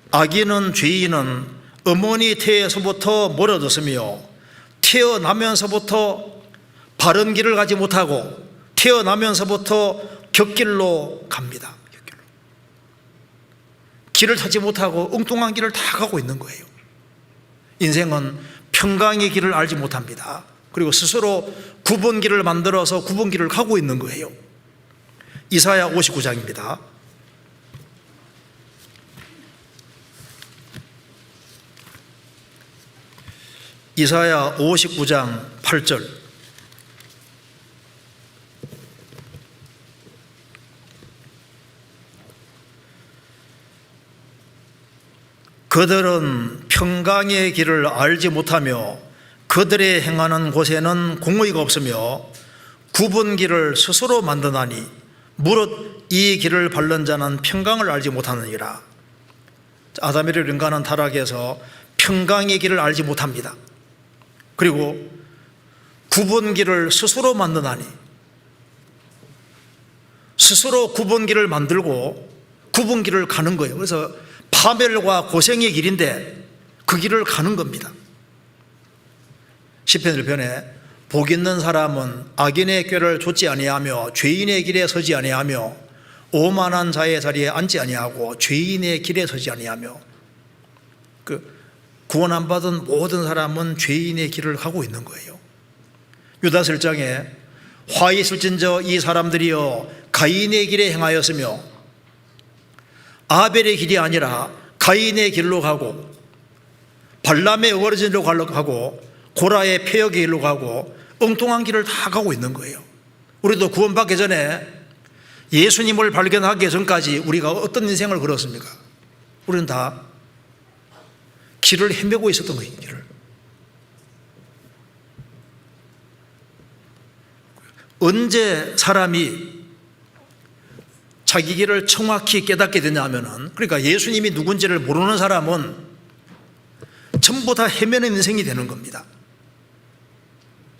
악인은 죄인은 어머니 태에서부터 멀어졌으며 태어나면서부터 바른 길을 가지 못하고 태어나면서부터 곁길로 갑니다. 길을 찾지 못하고 엉뚱한 길을 다 가고 있는 거예요. 인생은 평강의 길을 알지 못합니다. 그리고 스스로 굽은 길을 만들어서 굽은 길을 가고 있는 거예요. 이사야 59장입니다. 이사야 59장 8절. 그들은 평강의 길을 알지 못하며 그들의 행하는 곳에는 공의가 없으며 굽은 길을 스스로 만드나니 무릇 이 길을 밟는 자는 평강을 알지 못하느니라. 아담이를 인간은 타락해서 평강의 길을 알지 못합니다. 그리고 굽은 길을 스스로 만드나니, 스스로 굽은 길을 만들고 굽은 길을 가는 거예요. 그래서 파멸과 고생의 길인데 그 길을 가는 겁니다. 시편 1편에 복 있는 사람은 악인의 꾀를 좇지 아니하며 죄인의 길에 서지 아니하며 오만한 자의 자리에 앉지 아니하고 죄인의 길에 서지 아니하며, 구원 안 받은 모든 사람은 죄인의 길을 가고 있는 거예요. 유다서 1장에 화 있을진저 이 사람들이여 가인의 길에 행하였으며 아벨의 길이 아니라 가인의 길로 가고 발람의 어거러진 길로 가고 고라의 폐역의 길로 가고 엉뚱한 길을 다 가고 있는 거예요. 우리도 구원받기 전에 예수님을 발견하기 전까지 우리가 어떤 인생을 걸었습니까? 우리는 다 길을 헤매고 있었던 거예요. 길을. 언제 사람이 자기 길을 정확히 깨닫게 되냐면은, 그러니까 예수님이 누군지를 모르는 사람은 전부 다 헤매는 인생이 되는 겁니다.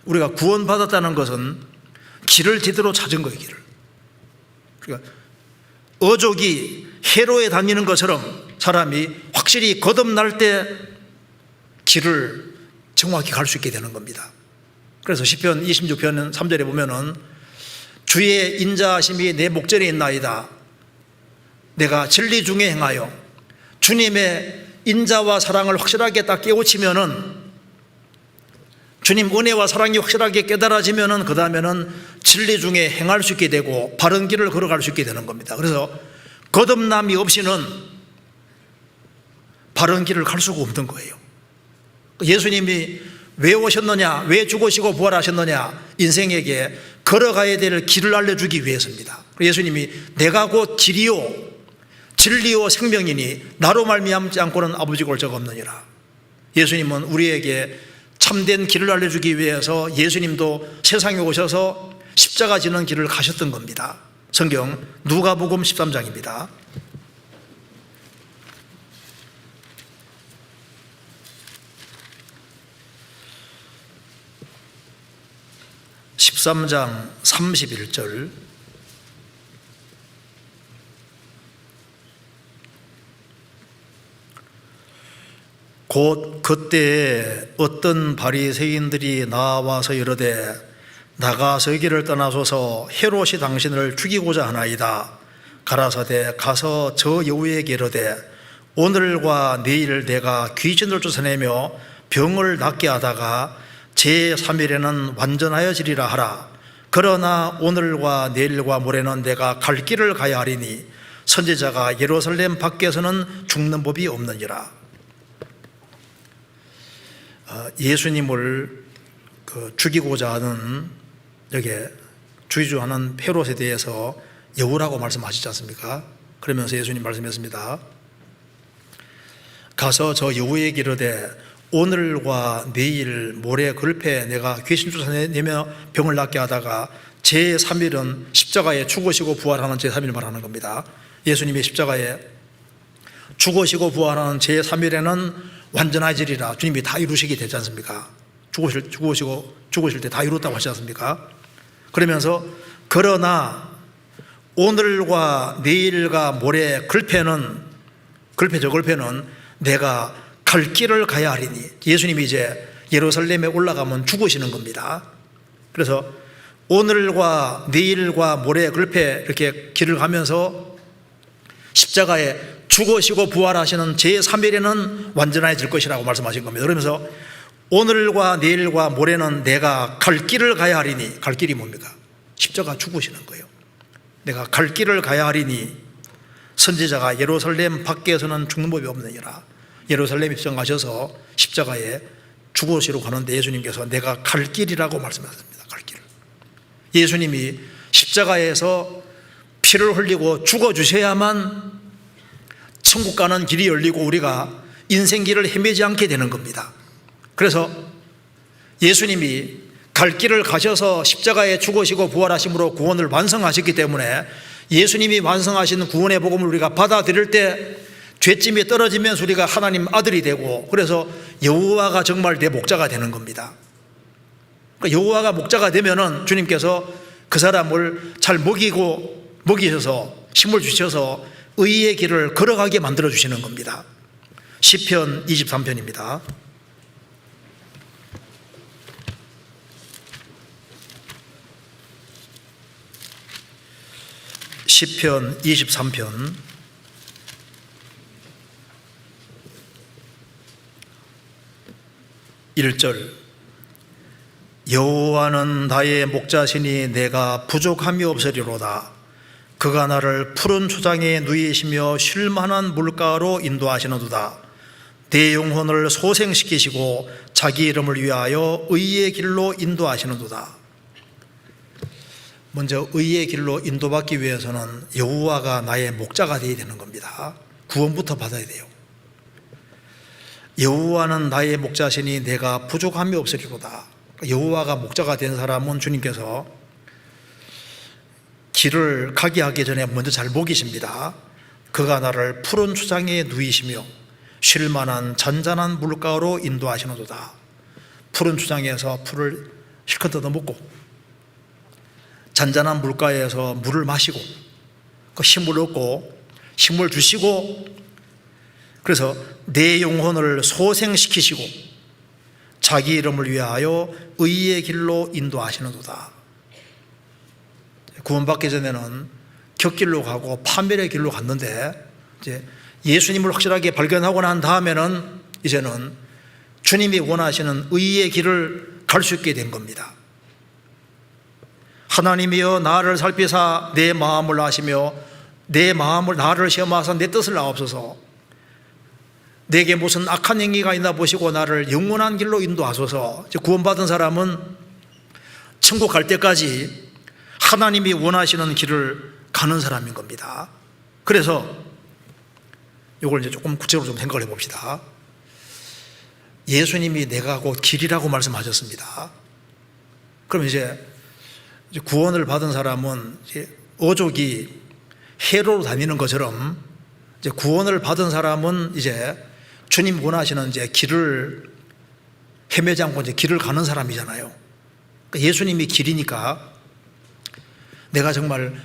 우리가 구원받았다는 것은 길을 제대로 찾은 거예요. 길을. 그러니까 어족이 해로에 다니는 것처럼 사람이 확실히 거듭날 때 길을 정확히 갈 수 있게 되는 겁니다. 그래서 시편 26편 3절에 보면은 주의 인자하심이 내 목전에 있나이다. 내가 진리 중에 행하여 주님의 인자와 사랑을 확실하게 딱 깨우치면은, 주님 은혜와 사랑이 확실하게 깨달아지면은 그 다음에는 진리 중에 행할 수 있게 되고 바른 길을 걸어갈 수 있게 되는 겁니다. 그래서 거듭남이 없이는 바른 길을 갈 수가 없는 거예요. 예수님이 왜 오셨느냐, 왜 죽으시고 부활하셨느냐, 인생에게 걸어가야 될 길을 알려주기 위해서입니다. 예수님이 내가 곧 길이요 진리요 생명이니 나로 말미암지 않고는 아버지가 올 적 없느니라. 예수님은 우리에게 참된 길을 알려주기 위해서 예수님도 세상에 오셔서 십자가 지는 길을 가셨던 겁니다. 성경 누가복음 13장입니다. 13장 31절. 곧 그때에 어떤 바리새인들이 나와서 이르되 나가서 여기를 떠나소서 헤롯이 당신을 죽이고자 하나이다. 가라사대 가서 저 여우에게 이르되 오늘과 내일 내가 귀신을 쫓아내며 병을 낫게 하다가 제3일에는 완전하여지리라 하라. 그러나 오늘과 내일과 모레는 내가 갈 길을 가야 하리니 선지자가 예루살렘 밖에서는 죽는 법이 없느니라. 예수님을 죽이고자 하는, 여기에 주의주하는 헤롯에 대해서 여우라고 말씀하시지 않습니까? 그러면서 예수님 말씀했습니다. 가서 저 여우에게 이르되 오늘과 내일 모레 글패 내가 귀신 쫓아내며 병을 낫게 하다가 제3일은 십자가에 죽으시고 부활하는 제3일 말하는 겁니다. 예수님이 십자가에 죽으시고 부활하는 제3일에는 완전하지리라. 주님이 다 이루시게 되지 않습니까? 죽으실 때 다 이뤘다고 하시지 않습니까? 그러면서 그러나 오늘과 내일과 모레 글패는 내가 갈 길을 가야 하리니, 예수님이 이제 예루살렘에 올라가면 죽으시는 겁니다. 그래서 오늘과 내일과 모레 글패 이렇게 길을 가면서 십자가에 죽으시고 부활하시는 제3일에는 완전해질 것이라고 말씀하신 겁니다. 그러면서 오늘과 내일과 모레는 내가 갈 길을 가야 하리니, 갈 길이 뭡니까? 십자가 죽으시는 거예요. 내가 갈 길을 가야 하리니 선지자가 예루살렘 밖에서는 죽는 법이 없느니라. 예루살렘 입성하셔서 십자가에 죽으시러 가는데 예수님께서 내가 갈 길이라고 말씀하셨습니다. 갈 길. 예수님이 십자가에서 피를 흘리고 죽어주셔야만 천국 가는 길이 열리고 우리가 인생길을 헤매지 않게 되는 겁니다. 그래서 예수님이 갈 길을 가셔서 십자가에 죽으시고 부활하심으로 구원을 완성하셨기 때문에 예수님이 완성하신 구원의 복음을 우리가 받아들일 때 죄짐이 떨어지면서 우리가 하나님 아들이 되고, 그래서 여호와가 정말 내 목자가 되는 겁니다. 그러니까 여호와가 목자가 되면은 주님께서 그 사람을 잘 먹이셔서 힘을 주셔서 의의 길을 걸어가게 만들어 주시는 겁니다. 시편 23편입니다. 시편 23편 1절. 여호와는 나의 목자시니 내가 부족함이 없으리로다. 그가 나를 푸른 초장에 누이시며 쉴만한 물가로 인도하시는도다. 내 영혼을 소생시키시고 자기 이름을 위하여 의의 길로 인도하시는도다. 먼저 의의 길로 인도받기 위해서는 여호와가 나의 목자가 되어야 되는 겁니다. 구원부터 받아야 돼요. 여호와는 나의 목자시니 내가 부족함이 없으리로다. 여호와가 목자가 된 사람은 주님께서 길을 가게 하기 전에 먼저 잘 먹이십니다. 그가 나를 푸른 초장에 누이시며 쉴만한 잔잔한 물가로 인도하시는도다. 푸른 초장에서 풀을 실컷 뜯어 먹고 잔잔한 물가에서 물을 마시고 그 힘을 얻고 힘을 주시고, 그래서 내 영혼을 소생시키시고 자기 이름을 위하여 의의 길로 인도하시는도다. 구원받기 전에는 격길로 가고 파멸의 길로 갔는데 이제 예수님을 확실하게 발견하고 난 다음에는 이제는 주님이 원하시는 의의 길을 갈 수 있게 된 겁니다. 하나님이여 나를 살피사 내 마음을 아시며 내 마음을 나를 시험하사 내 뜻을 아옵소서. 내게 무슨 악한 행위가 있나 보시고 나를 영원한 길로 인도하소서. 구원받은 사람은 천국 갈 때까지 하나님이 원하시는 길을 가는 사람인 겁니다. 그래서 이걸 이제 조금 구체적으로 좀 생각을 해봅시다. 예수님이 내가 곧 길이라고 말씀하셨습니다. 그럼 이제 구원을 받은 사람은 이제 어족이 해로로 다니는 것처럼 이제 구원을 받은 사람은 이제 주님 원하시는 이제 길을 헤매지 않고 이제 길을 가는 사람이잖아요. 그러니까 예수님이 길이니까 내가 정말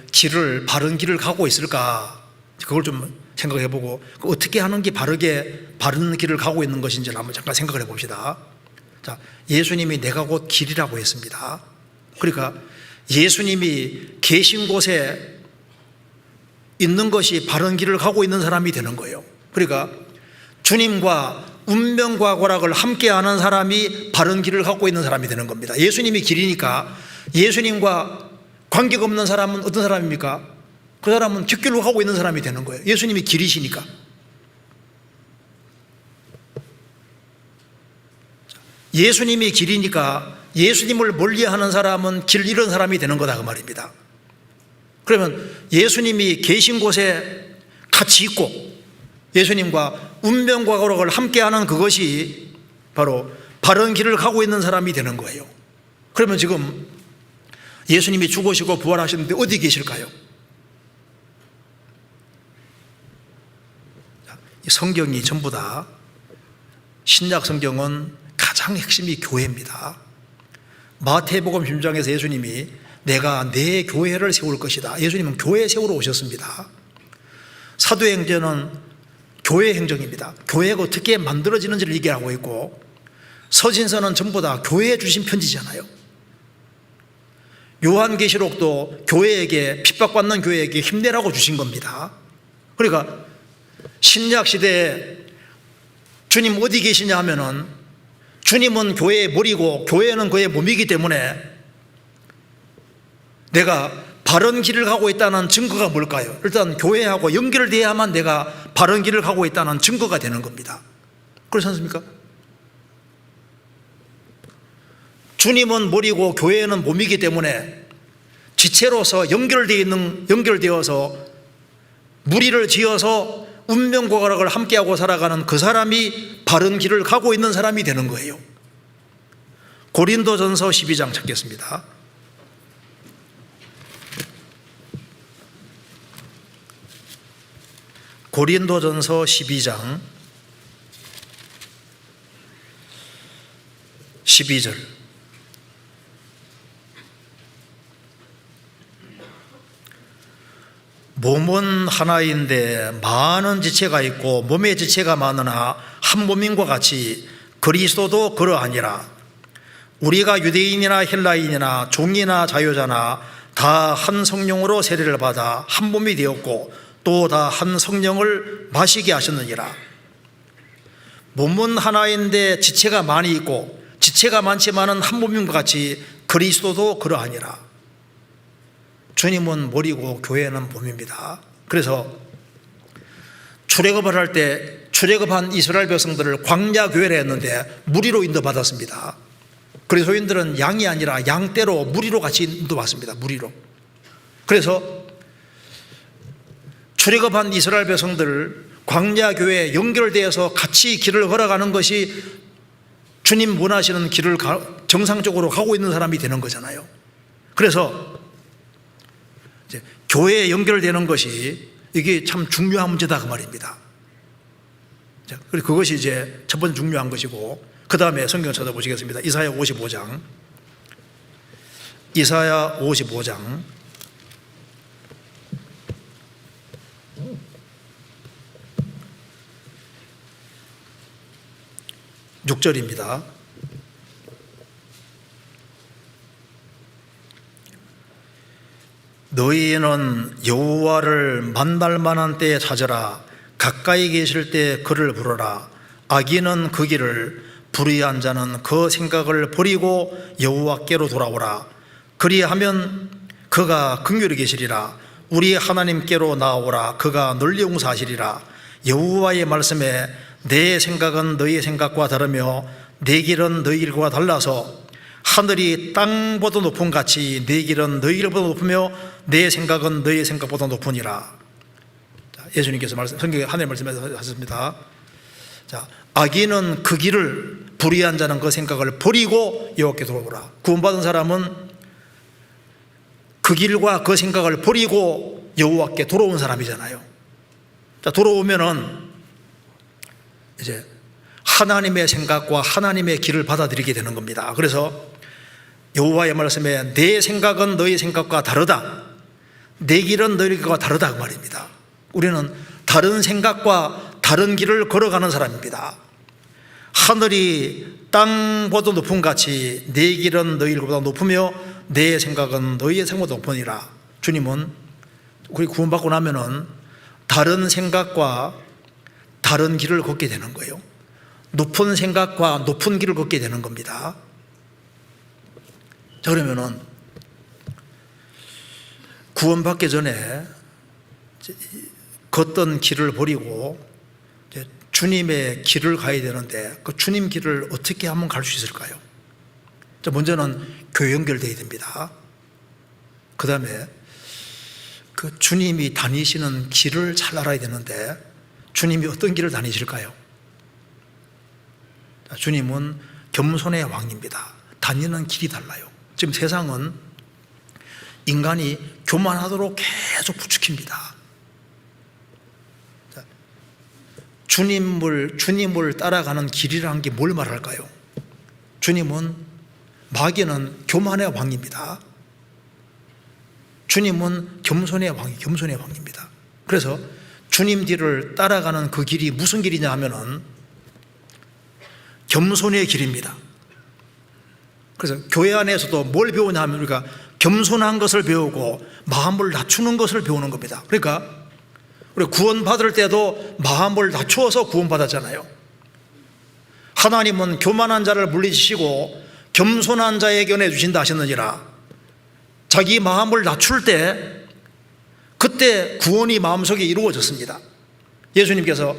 바른 길을 가고 있을까? 그걸 좀 생각해 보고 어떻게 하는 게 바른 길을 가고 있는 것인지를 한번 잠깐 생각을 해 봅시다. 자, 예수님이 내가 곧 길이라고 했습니다. 그러니까 예수님이 계신 곳에 있는 것이 바른 길을 가고 있는 사람이 되는 거예요. 그러니까 주님과 운명과 고락을 함께하는 사람이 바른 길을 갖고 있는 사람이 되는 겁니다. 예수님이 길이니까 예수님과 관계가 없는 사람은 어떤 사람입니까? 그 사람은 뒷길로 가고 있는 사람이 되는 거예요. 예수님이 길이시니까. 예수님이 길이니까 예수님을 멀리하는 사람은 길 잃은 사람이 되는 거다 그 말입니다. 그러면 예수님이 계신 곳에 같이 있고 예수님과 운명과 고락을 함께하는 그것이 바로 바른 길을 가고 있는 사람이 되는 거예요. 그러면 지금 예수님이 죽으시고 부활하셨는데 어디 계실까요? 성경이 전부 다 신약 성경은 가장 핵심이 교회입니다. 마태복음 10장에서 예수님이 내가 내 교회를 세울 것이다. 예수님은 교회 세우러 오셨습니다. 사도행전은 교회 행정입니다. 교회가 어떻게 만들어지는지를 얘기하고 있고 서신서는 전부 다 교회에 주신 편지잖아요. 요한계시록도 교회에게 핍박받는 교회에게 힘내라고 주신 겁니다. 그러니까 신약 시대에 주님 어디 계시냐 하면은 주님은 교회의 머리고 교회는 그의 몸이기 때문에 내가 바른 길을 가고 있다는 증거가 뭘까요? 일단 교회하고 연결돼야만 내가 바른 길을 가고 있다는 증거가 되는 겁니다. 그렇지 않습니까? 주님은 머리고 교회는 몸이기 때문에 지체로서 연결되어서 무리를 지어서 운명과 고락을 함께하고 살아가는 그 사람이 바른 길을 가고 있는 사람이 되는 거예요. 고린도전서 12장 찾겠습니다. 고린도전서 12장 12절 몸은 하나인데 많은 지체가 있고 몸의 지체가 많으나 한 몸인과 같이 그리스도도 그러하니라. 우리가 유대인이나 헬라인이나 종이나 자유자나 다 한 성령으로 세례를 받아 한 몸이 되었고 또 다 한 성령을 마시게 하셨느니라. 몸은 하나인데 지체가 많이 있고 지체가 많지만은 한 몸인과 같이 그리스도도 그러하니라. 주님은 머리고 교회는 몸입니다. 그래서 출애굽을 할 때 출애굽한 이스라엘 백성들을 광야 교회를 했는데 무리로 인도받았습니다. 그리스도인들은 양이 아니라 양떼로 무리로 같이 인도받습니다. 무리로. 그래서 출애굽한 이스라엘 백성들을 광야 교회에 연결되어서 같이 길을 걸어가는 것이 주님 원하시는 길을 정상적으로 가고 있는 사람이 되는 거잖아요. 그래서 교회에 연결되는 것이 이게 참 중요한 문제다 그 말입니다. 그리고 그것이 이제 첫 번째 중요한 것이고 그 다음에 성경 찾아보시겠습니다. 이사야 55장 6절입니다. 너희는 여호와를 만날 만한 때에 찾으라. 가까이 계실 때 그를 부르라. 악인은 그 길을, 불의한 자는 그 생각을 버리고 여호와께로 돌아오라. 그리하면 그가 긍휼히 계시리라. 우리 하나님께로 나오라. 그가 널리 용서하시리라. 여호와의 말씀에 내 생각은 너희 생각과 다르며 내 길은 너희 길과 달라서 하늘이 땅보다 높은 같이 내 길은 너희 길보다 높으며 내 생각은 너희 생각보다 높으니라. 예수님께서 성경에 하나님 말씀하셨습니다. 자, 악인은 그 길을, 불의한 자는 그 생각을 버리고 여호와께 돌아오라. 구원받은 사람은 그 길과 그 생각을 버리고 여호와께 돌아온 사람이잖아요. 자, 돌아오면은 이제 하나님의 생각과 하나님의 길을 받아들이게 되는 겁니다. 그래서 여호와의 말씀에 내 생각은 너희 생각과 다르다, 내 길은 너희 길과 다르다 그 말입니다. 우리는 다른 생각과 다른 길을 걸어가는 사람입니다. 하늘이 땅보다 높은 같이 내 길은 너희 길보다 높으며 내 생각은 너희의 생각보다 높으니라. 주님은 우리 구원받고 나면은 다른 생각과 다른 길을 걷게 되는 거예요. 높은 생각과 높은 길을 걷게 되는 겁니다. 자, 그러면은 구원받기 전에 걷던 길을 버리고 이제 주님의 길을 가야 되는데 그 주님 길을 어떻게 하면 갈 수 있을까요? 자, 먼저는 교회 연결되어야 됩니다. 그 다음에 그 주님이 다니시는 길을 잘 알아야 되는데 주님이 어떤 길을 다니실까요? 자, 주님은 겸손의 왕입니다. 다니는 길이 달라요. 지금 세상은 인간이 교만하도록 계속 부추깁니다. 자, 주님을 따라가는 길이라는 게 뭘 말할까요? 주님은, 마귀는 교만의 왕입니다. 주님은 겸손의 왕입니다. 그래서 주님 뒤를 따라가는 그 길이 무슨 길이냐 하면은 겸손의 길입니다. 그래서 교회 안에서도 뭘 배우냐 하면 우리가 겸손한 것을 배우고 마음을 낮추는 것을 배우는 겁니다. 그러니까 우리 구원받을 때도 마음을 낮추어서 구원받았잖아요. 하나님은 교만한 자를 물리치시고 겸손한 자에게 은혜 주신다 하셨느니라. 자기 마음을 낮출 때 그때 구원이 마음속에 이루어졌습니다. 예수님께서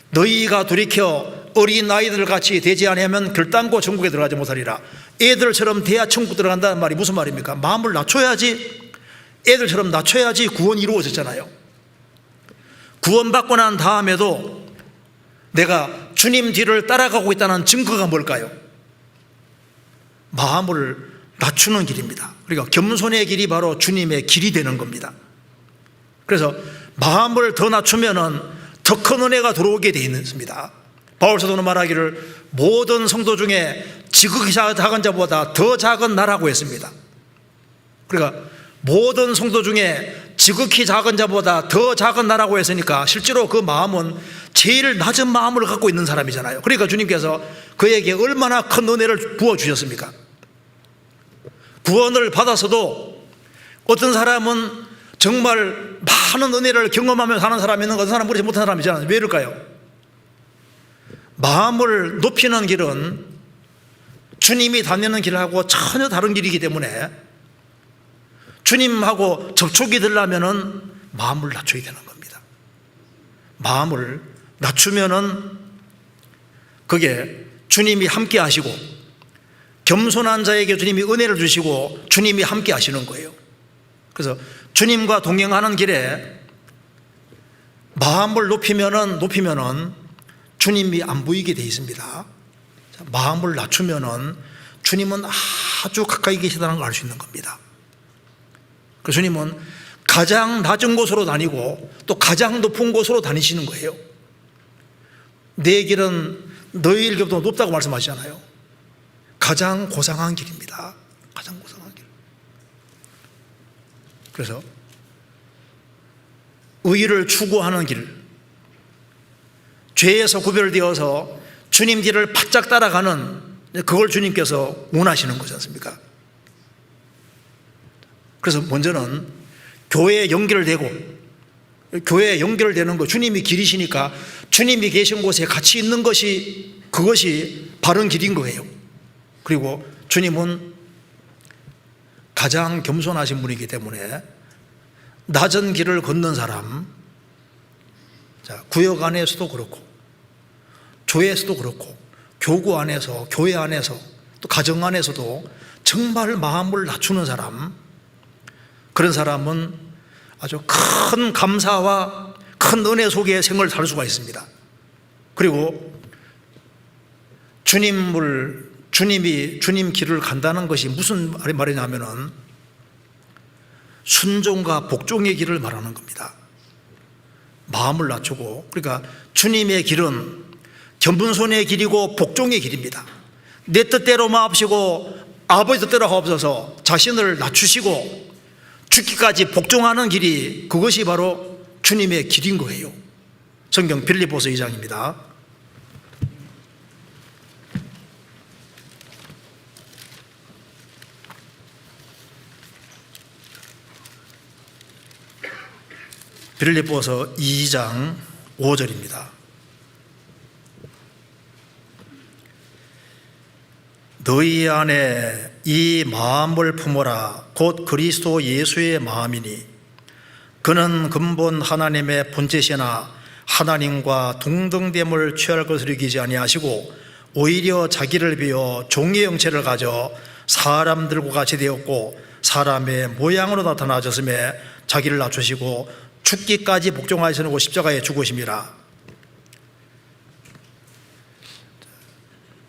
너희가 돌이켜 어린 아이들 같이 되지 아니하면 결단코 천국에 들어가지 못하리라. 애들처럼 돼야 천국 들어간다는 말이 무슨 말입니까? 마음을 낮춰야지, 애들처럼 낮춰야지 구원이 이루어졌잖아요. 구원받고 난 다음에도 내가 주님 뒤를 따라가고 있다는 증거가 뭘까요? 마음을 낮추는 길입니다. 그러니까 겸손의 길이 바로 주님의 길이 되는 겁니다. 그래서 마음을 더 낮추면은 더 큰 은혜가 들어오게 되어 있습니다. 바울 사도는 말하기를 모든 성도 중에 지극히 작은 자보다 더 작은 나라고 했습니다. 그러니까 모든 성도 중에 지극히 작은 자보다 더 작은 나라고 했으니까 실제로 그 마음은 제일 낮은 마음을 갖고 있는 사람이잖아요. 그러니까 주님께서 그에게 얼마나 큰 은혜를 부어주셨습니까? 구원을 받아서도 어떤 사람은 정말 많은 은혜를 경험하며 사는 사람이 있는 거, 어떤 사람은 그렇지 못한 사람이잖아요. 왜 이럴까요? 마음을 높이는 길은 주님이 다니는 길하고 전혀 다른 길이기 때문에 주님하고 접촉이 되려면은 마음을 낮춰야 되는 겁니다. 마음을 낮추면은 그게 주님이 함께 하시고 겸손한 자에게 주님이 은혜를 주시고 주님이 함께 하시는 거예요. 그래서 주님과 동행하는 길에 마음을 높이면은 주님이 안 보이게 되어 있습니다. 마음을 낮추면은 주님은 아주 가까이 계시다는 걸 알 수 있는 겁니다. 그 주님은 가장 낮은 곳으로 다니고 또 가장 높은 곳으로 다니시는 거예요. 내 길은 너희 길보다 높다고 말씀하시잖아요. 가장 고상한 길입니다. 가장 고상한 길. 그래서 의를 추구하는 길, 죄에서 구별되어서 주님 길을 바짝 따라가는, 그걸 주님께서 원하시는 거지 않습니까? 그래서 먼저는 교회에 연결되고, 교회에 연결되는 거, 주님이 길이시니까 주님이 계신 곳에 같이 있는 것이, 그것이 바른 길인 거예요. 그리고 주님은 가장 겸손하신 분이기 때문에 낮은 길을 걷는 사람, 자, 구역 안에서도 그렇고 교회에서도 그렇고 교구 안에서, 교회 안에서, 또 가정 안에서도 정말 마음을 낮추는 사람, 그런 사람은 아주 큰 감사와 큰 은혜 속에 생을 살 수가 있습니다. 그리고 주님 길을 간다는 것이 무슨 말이냐면은 순종과 복종의 길을 말하는 겁니다. 마음을 낮추고, 그러니까 주님의 길은 겸손의 길이고 복종의 길입니다. 내 뜻대로 마옵시고 아버지 뜻대로 하옵소서, 자신을 낮추시고 죽기까지 복종하는 길이, 그것이 바로 주님의 길인 거예요. 성경 빌립보서 2장입니다. 빌립보서 2장 5절입니다. 너희 안에 이 마음을 품어라. 곧 그리스도 예수의 마음이니 그는 근본 하나님의 본체시나 하나님과 동등됨을 취할 것을 여기지 아니하시고 오히려 자기를 비워 종의 형체를 가져 사람들과 같이 되었고 사람의 모양으로 나타나셨음에 자기를 낮추시고 죽기까지 복종하시고 십자가에 죽으심이라.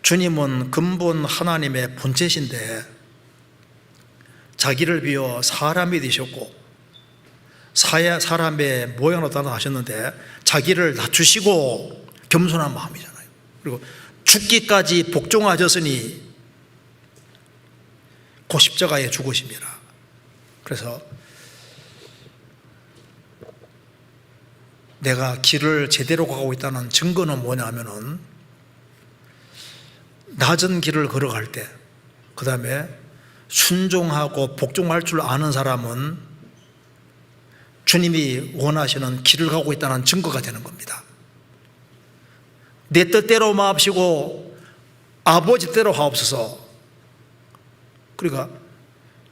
주님은 근본 하나님의 본체신데 자기를 비워 사람이 되셨고 사람의 모양으로 나타나셨는데 자기를 낮추시고 겸손한 마음이잖아요. 그리고 죽기까지 복종하셨으니 그 십자가에 죽으심이라. 그래서 내가 길을 제대로 가고 있다는 증거는 뭐냐면은 낮은 길을 걸어갈 때, 그 다음에 순종하고 복종할 줄 아는 사람은 주님이 원하시는 길을 가고 있다는 증거가 되는 겁니다. 내 뜻대로 마옵시고 아버지 뜻대로 하옵소서. 그러니까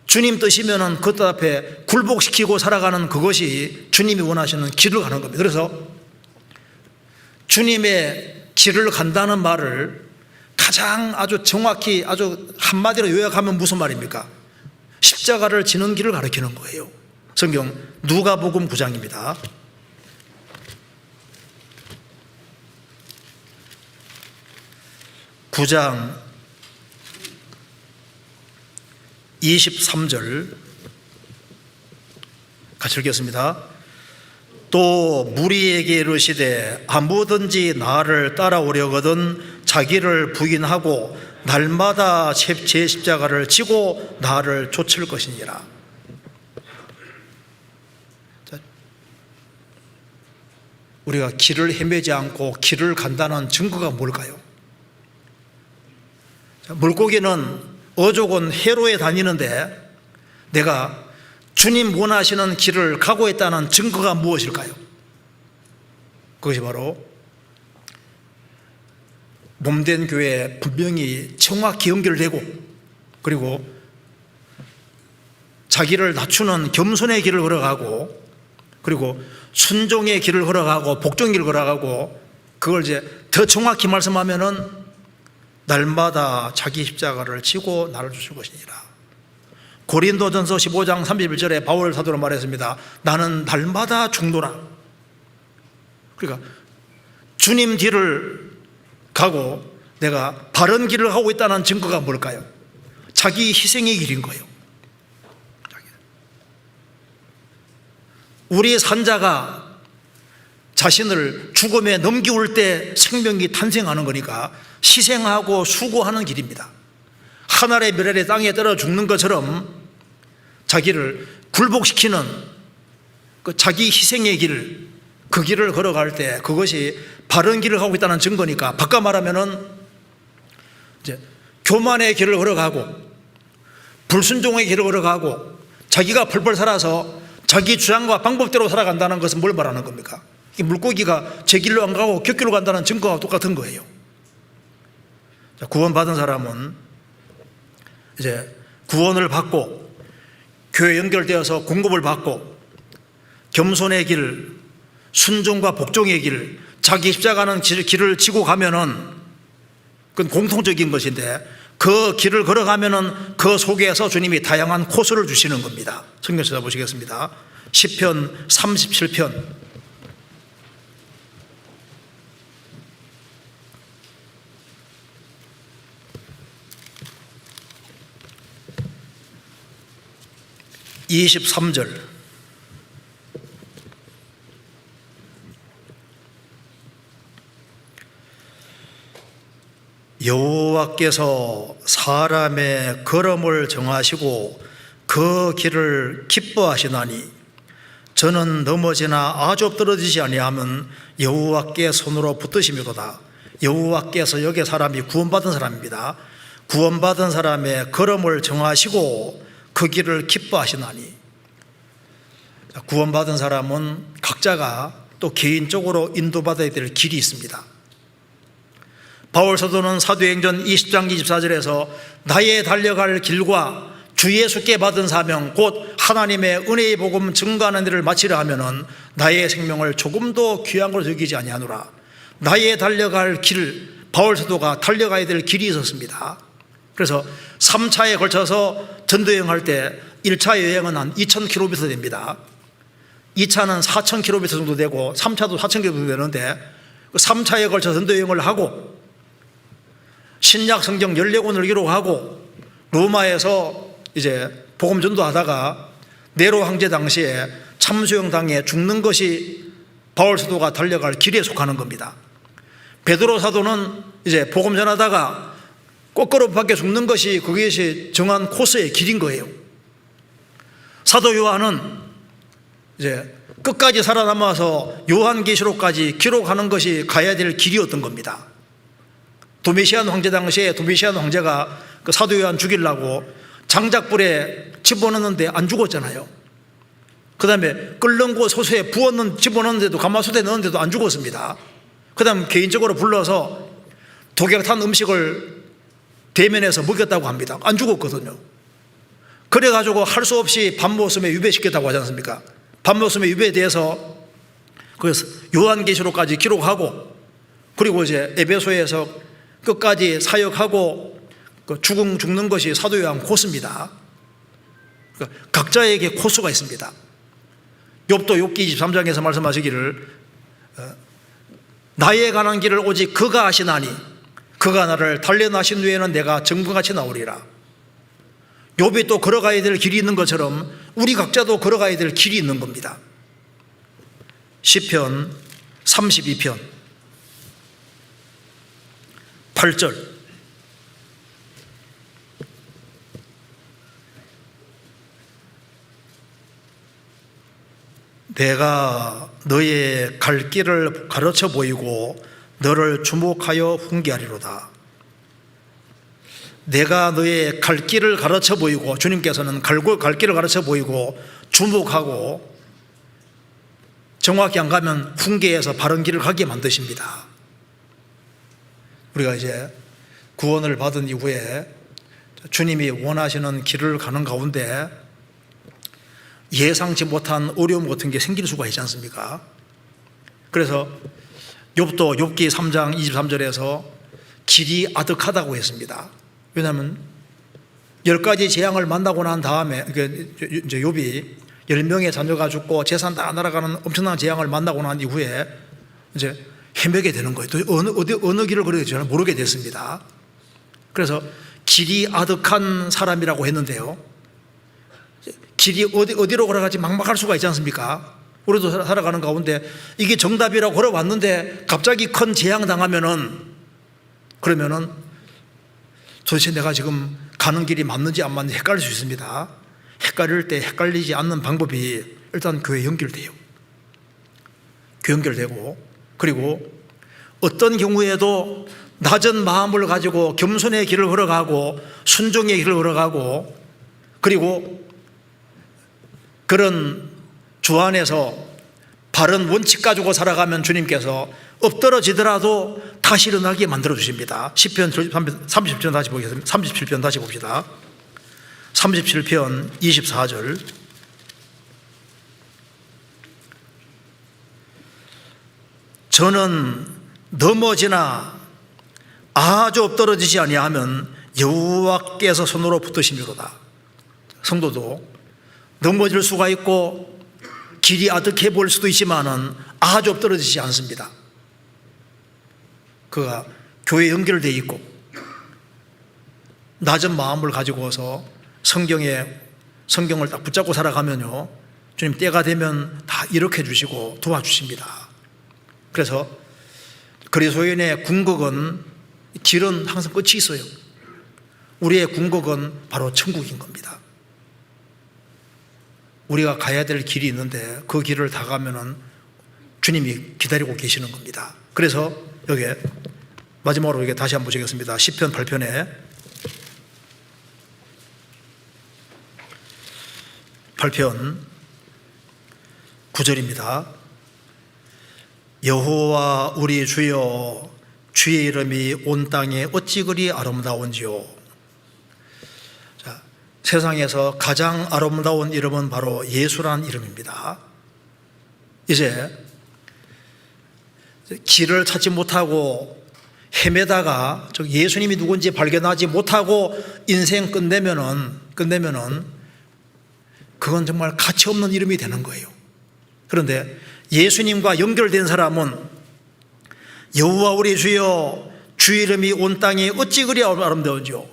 주님 뜻이면은 그 뜻 앞에 굴복시키고 살아가는 그것이 주님이 원하시는 길을 가는 겁니다. 그래서 주님의 길을 간다는 말을 가장 아주 정확히 아주 한마디로 요약하면 무슨 말입니까? 십자가를 지는 길을 가리키는 거예요. 성경 누가복음 9장입니다. (9장) 23절 같이 읽겠습니다. 또 무리에게 이르시되 아무든지 나를 따라오려거든 자기를 부인하고 날마다 제 십자가를 지고 나를 좇을 것이니라. 우리가 길을 헤매지 않고 길을 간다는 증거가 뭘까요? 물고기는 어족은 해로에 다니는데 내가 주님 원하시는 길을 가고 있다는 증거가 무엇일까요? 그것이 바로 몸된 교회에 분명히 정확히 연결되고, 그리고 자기를 낮추는 겸손의 길을 걸어가고, 그리고 순종의 길을 걸어가고 복종의 길을 걸어가고, 그걸 이제 더 정확히 말씀하면은 날마다 자기 십자가를 지고 나를 주실 것이니라. 고린도전서 15장 31절에 바울 사도로 말했습니다. 나는 날마다 죽노라. 그러니까 주님 뒤를 가고 내가 바른 길을 가고 있다는 증거가 뭘까요? 자기 희생의 길인 거예요. 우리 산자가 자신을 죽음에 넘기올 때 생명이 탄생하는 거니까 희생하고 수고하는 길입니다. 하늘의 멸혈이 땅에 떨어 죽는 것처럼 자기를 굴복시키는 그 자기 희생의 길, 그 길을 걸어갈 때 그것이 바른 길을 가고 있다는 증거니까, 바꿔 말하면은 이제 교만의 길을 걸어가고 불순종의 길을 걸어가고 자기가 펄펄 살아서 자기 주장과 방법대로 살아간다는 것은 뭘 말하는 겁니까? 이 물고기가 제 길로 안 가고 곁길로 간다는 증거와 똑같은 거예요. 구원받은 사람은 이제 구원을 받고 교회 연결되어서 공급을 받고 겸손의 길, 순종과 복종의 길, 자기 십자가는 길을 지고 가면은 그건 공통적인 것인데 그 길을 걸어가면은 그 속에서 주님이 다양한 코스를 주시는 겁니다. 성경 찾아보시겠습니다. 시편 37편 23절 여호와께서 사람의 걸음을 정하시고 그 길을 기뻐하시나니 저는 넘어지나 아주 떨어지지 아니하면 여호와께 손으로 붙드심이로다. 여호와께서 여기 사람이 구원받은 사람입니다. 구원받은 사람의 걸음을 정하시고 그 길을 기뻐하시나니, 구원받은 사람은 각자가 또 개인적으로 인도받아야 될 길이 있습니다. 바울 사도는 사도행전 20장 24절에서 나의 달려갈 길과 주 예수께 받은 사명 곧 하나님의 은혜의 복음 증거하는 일을 마치려 하면은 나의 생명을 조금도 귀한 걸 여기지 아니하노라. 나의 달려갈 길, 바울 사도가 달려가야 될 길이 있었습니다. 그래서 3차에 걸쳐서 전도여행할 때 1차 여행은 한 2,000km 됩니다. 2차는 4,000km 정도 되고 3차도 4,000km 되는데 3차에 걸쳐 전도여행을 하고 신약 성경 14권을 기록하고 로마에서 이제 복음 전도하다가 네로 황제 당시에 참수형당에 죽는 것이 바울 사도가 달려갈 길에 속하는 겁니다. 베드로 사도는 이제 복음 전하다가 거꾸로 밖에 죽는 것이 그것이 정한 코스의 길인 거예요. 사도 요한은 이제 끝까지 살아남아서 요한계시록까지 기록하는 것이 가야 될 길이었던 겁니다. 도미시안 황제 당시에 도미시안 황제가 그 사도 요한 죽이려고 장작불에 집어넣는데 안 죽었잖아요. 그 다음에 끓는 곳 소수에 집어넣는데도 가마솥에 넣었는데도 안 죽었습니다. 그 다음 개인적으로 불러서 독약탄 음식을 대면에서 먹였다고 합니다. 안 죽었거든요. 그래가지고 할 수 없이 밤모섬에 유배시켰다고 하지 않습니까? 밤모섬에 유배돼서 그래서 요한계시록까지 기록하고 그리고 이제 에베소에서 끝까지 사역하고 죽는 것이 사도 요한 코스입니다. 각자에게 코스가 있습니다. 욥도 욥기 23장에서 말씀하시기를 나에 관한 길을 오직 그가 아시나니 그가 나를 단련하신 후에는 내가 정금같이 나오리라. 욥이 또 걸어가야 될 길이 있는 것처럼 우리 각자도 걸어가야 될 길이 있는 겁니다. 시편 32편 8절 내가 너의 갈 길을 가르쳐 보이고 너를 주목하여 훈계하리로다. 내가 너의 갈 길을 가르쳐 보이고, 주님께서는 갈 길을 가르쳐 보이고 주목하고 정확히 안 가면 훈계해서 바른 길을 가게 만드십니다. 우리가 이제 구원을 받은 이후에 주님이 원하시는 길을 가는 가운데 예상치 못한 어려움 같은 게 생길 수가 있지 않습니까? 그래서 욥도 욥기 3장 23절에서 길이 아득하다고 했습니다. 왜냐하면 10가지 재앙을 만나고 난 다음에 이제 욥이 10명의 자녀가 죽고 재산 다 날아가는 엄청난 재앙을 만나고 난 이후에 이제 헤매게 되는 거예요. 또 어느 길을 걸어야 될지 모르게 됐습니다. 그래서 길이 아득한 사람이라고 했는데요, 길이 어디로 걸어가지 막막할 수가 있지 않습니까? 우리도 살아가는 가운데 이게 정답이라고 걸어왔는데 갑자기 큰 재앙 그러면은 도대체 내가 지금 가는 길이 맞는지 안 맞는지 헷갈릴 수 있습니다. 헷갈릴 때 헷갈리지 않는 방법이 일단 교회 연결돼요. 교회 연결되고, 그리고 어떤 경우에도 낮은 마음을 가지고 겸손의 길을 걸어가고 순종의 길을 걸어가고, 그리고 그런 주 안에서 바른 원칙 가지고 살아가면 주님께서 엎드러지더라도 다시 일어나게 만들어 주십니다. 시편 37편 다시 보겠습니다. 37편 다시 봅시다. 37편 24절. 저는 넘어지나 아주 엎드러지지 아니하면 여호와께서 손으로 붙드심이로다. 성도도 넘어질 수가 있고 길이 아득해 보일 수도 있지만은 아주 엎드러지지 않습니다. 그가 교회에 연결되어 있고 낮은 마음을 가지고서 성경을 딱 붙잡고 살아가면요, 주님 때가 되면 다 일으켜 주시고 도와주십니다. 그래서 그리스도인의 궁극은, 길은 항상 끝이 있어요. 우리의 궁극은 바로 천국인 겁니다. 우리가 가야 될 길이 있는데 그 길을 다 가면은 주님이 기다리고 계시는 겁니다. 그래서 여기 마지막으로 여기 다시 한번 보시겠습니다. 시편 8편에 8편 9절입니다. 여호와 우리 주여, 주의 이름이 온 땅에 어찌 그리 아름다운지요. 자, 세상에서 가장 아름다운 이름은 바로 예수란 이름입니다. 이제 길을 찾지 못하고 헤매다가 예수님이 누군지 발견하지 못하고 인생 끝내면은 그건 정말 가치 없는 이름이 되는 거예요. 그런데 예수님과 연결된 사람은 여호와 우리 주여, 주의 이름이 온 땅에 어찌 그리 아름다운지요.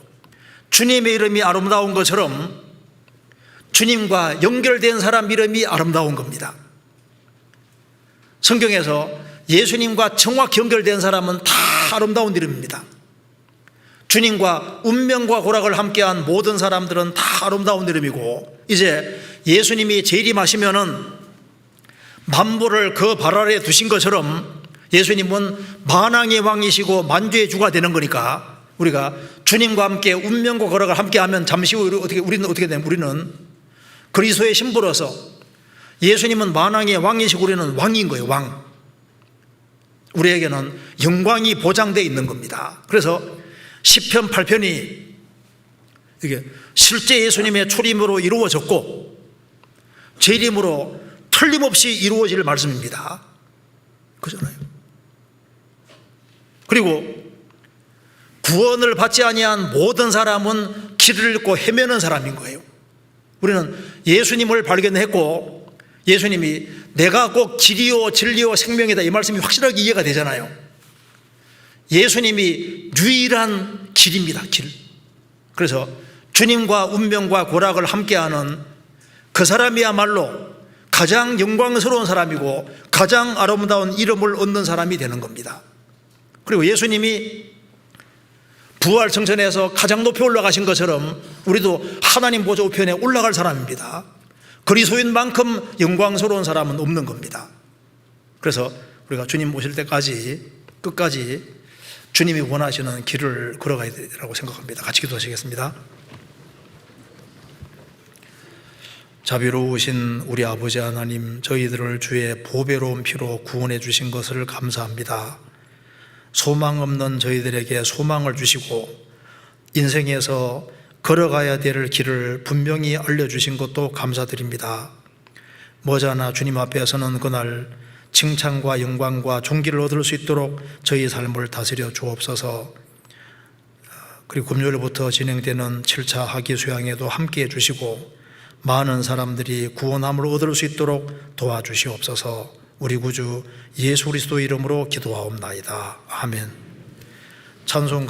주님의 이름이 아름다운 것처럼 주님과 연결된 사람 이름이 아름다운 겁니다. 성경에서 예수님과 정확히 연결된 사람은 다 아름다운 이름입니다. 주님과 운명과 고락을 함께한 모든 사람들은 다 아름다운 이름이고, 이제 예수님이 재림하시면은 만물을 그 발 아래에 두신 것처럼 예수님은 만왕의 왕이시고 만주의 주가 되는 거니까, 우리가 주님과 함께 운명과 고락을 함께하면 잠시 후 우리는 어떻게 되냐면, 우리는 그리스도의 신부로서, 예수님은 만왕의 왕이시고 우리는 왕인 거예요. 왕. 우리에게는 영광이 보장되어 있는 겁니다. 그래서 시편 8편이 이게 실제 예수님의 초림으로 이루어졌고 재림으로 틀림없이 이루어질 말씀입니다. 그잖아요. 그리고 구원을 받지 아니한 모든 사람은 길을 잃고 헤매는 사람인 거예요. 우리는 예수님을 발견했고 예수님이 내가 꼭 길이요 진리요 생명이다, 이 말씀이 확실하게 이해가 되잖아요. 예수님이 유일한 길입니다. 길. 그래서 주님과 운명과 고락을 함께하는 그 사람이야말로 가장 영광스러운 사람이고 가장 아름다운 이름을 얻는 사람이 되는 겁니다. 그리고 예수님이 부활 성천에서 가장 높이 올라가신 것처럼 우리도 하나님 보좌 우편에 올라갈 사람입니다. 그리스도인만큼 영광스러운 사람은 없는 겁니다. 그래서 우리가 주님 오실 때까지 끝까지 주님이 원하시는 길을 걸어가야 되라고 생각합니다. 같이 기도하시겠습니다. 자비로우신 우리 아버지 하나님, 저희들을 주의 보배로운 피로 구원해 주신 것을 감사합니다. 소망 없는 저희들에게 소망을 주시고 인생에서 걸어가야 될 길을 분명히 알려주신 것도 감사드립니다. 머지않아 주님 앞에서는 그날 칭찬과 영광과 존귀를 얻을 수 있도록 저희 삶을 다스려 주옵소서. 그리고 금요일부터 진행되는 7차 학위 수양에도 함께해 주시고 많은 사람들이 구원함을 얻을 수 있도록 도와주시옵소서. 우리 구주 예수 그리스도 이름으로 기도하옵나이다. 아멘. 찬송가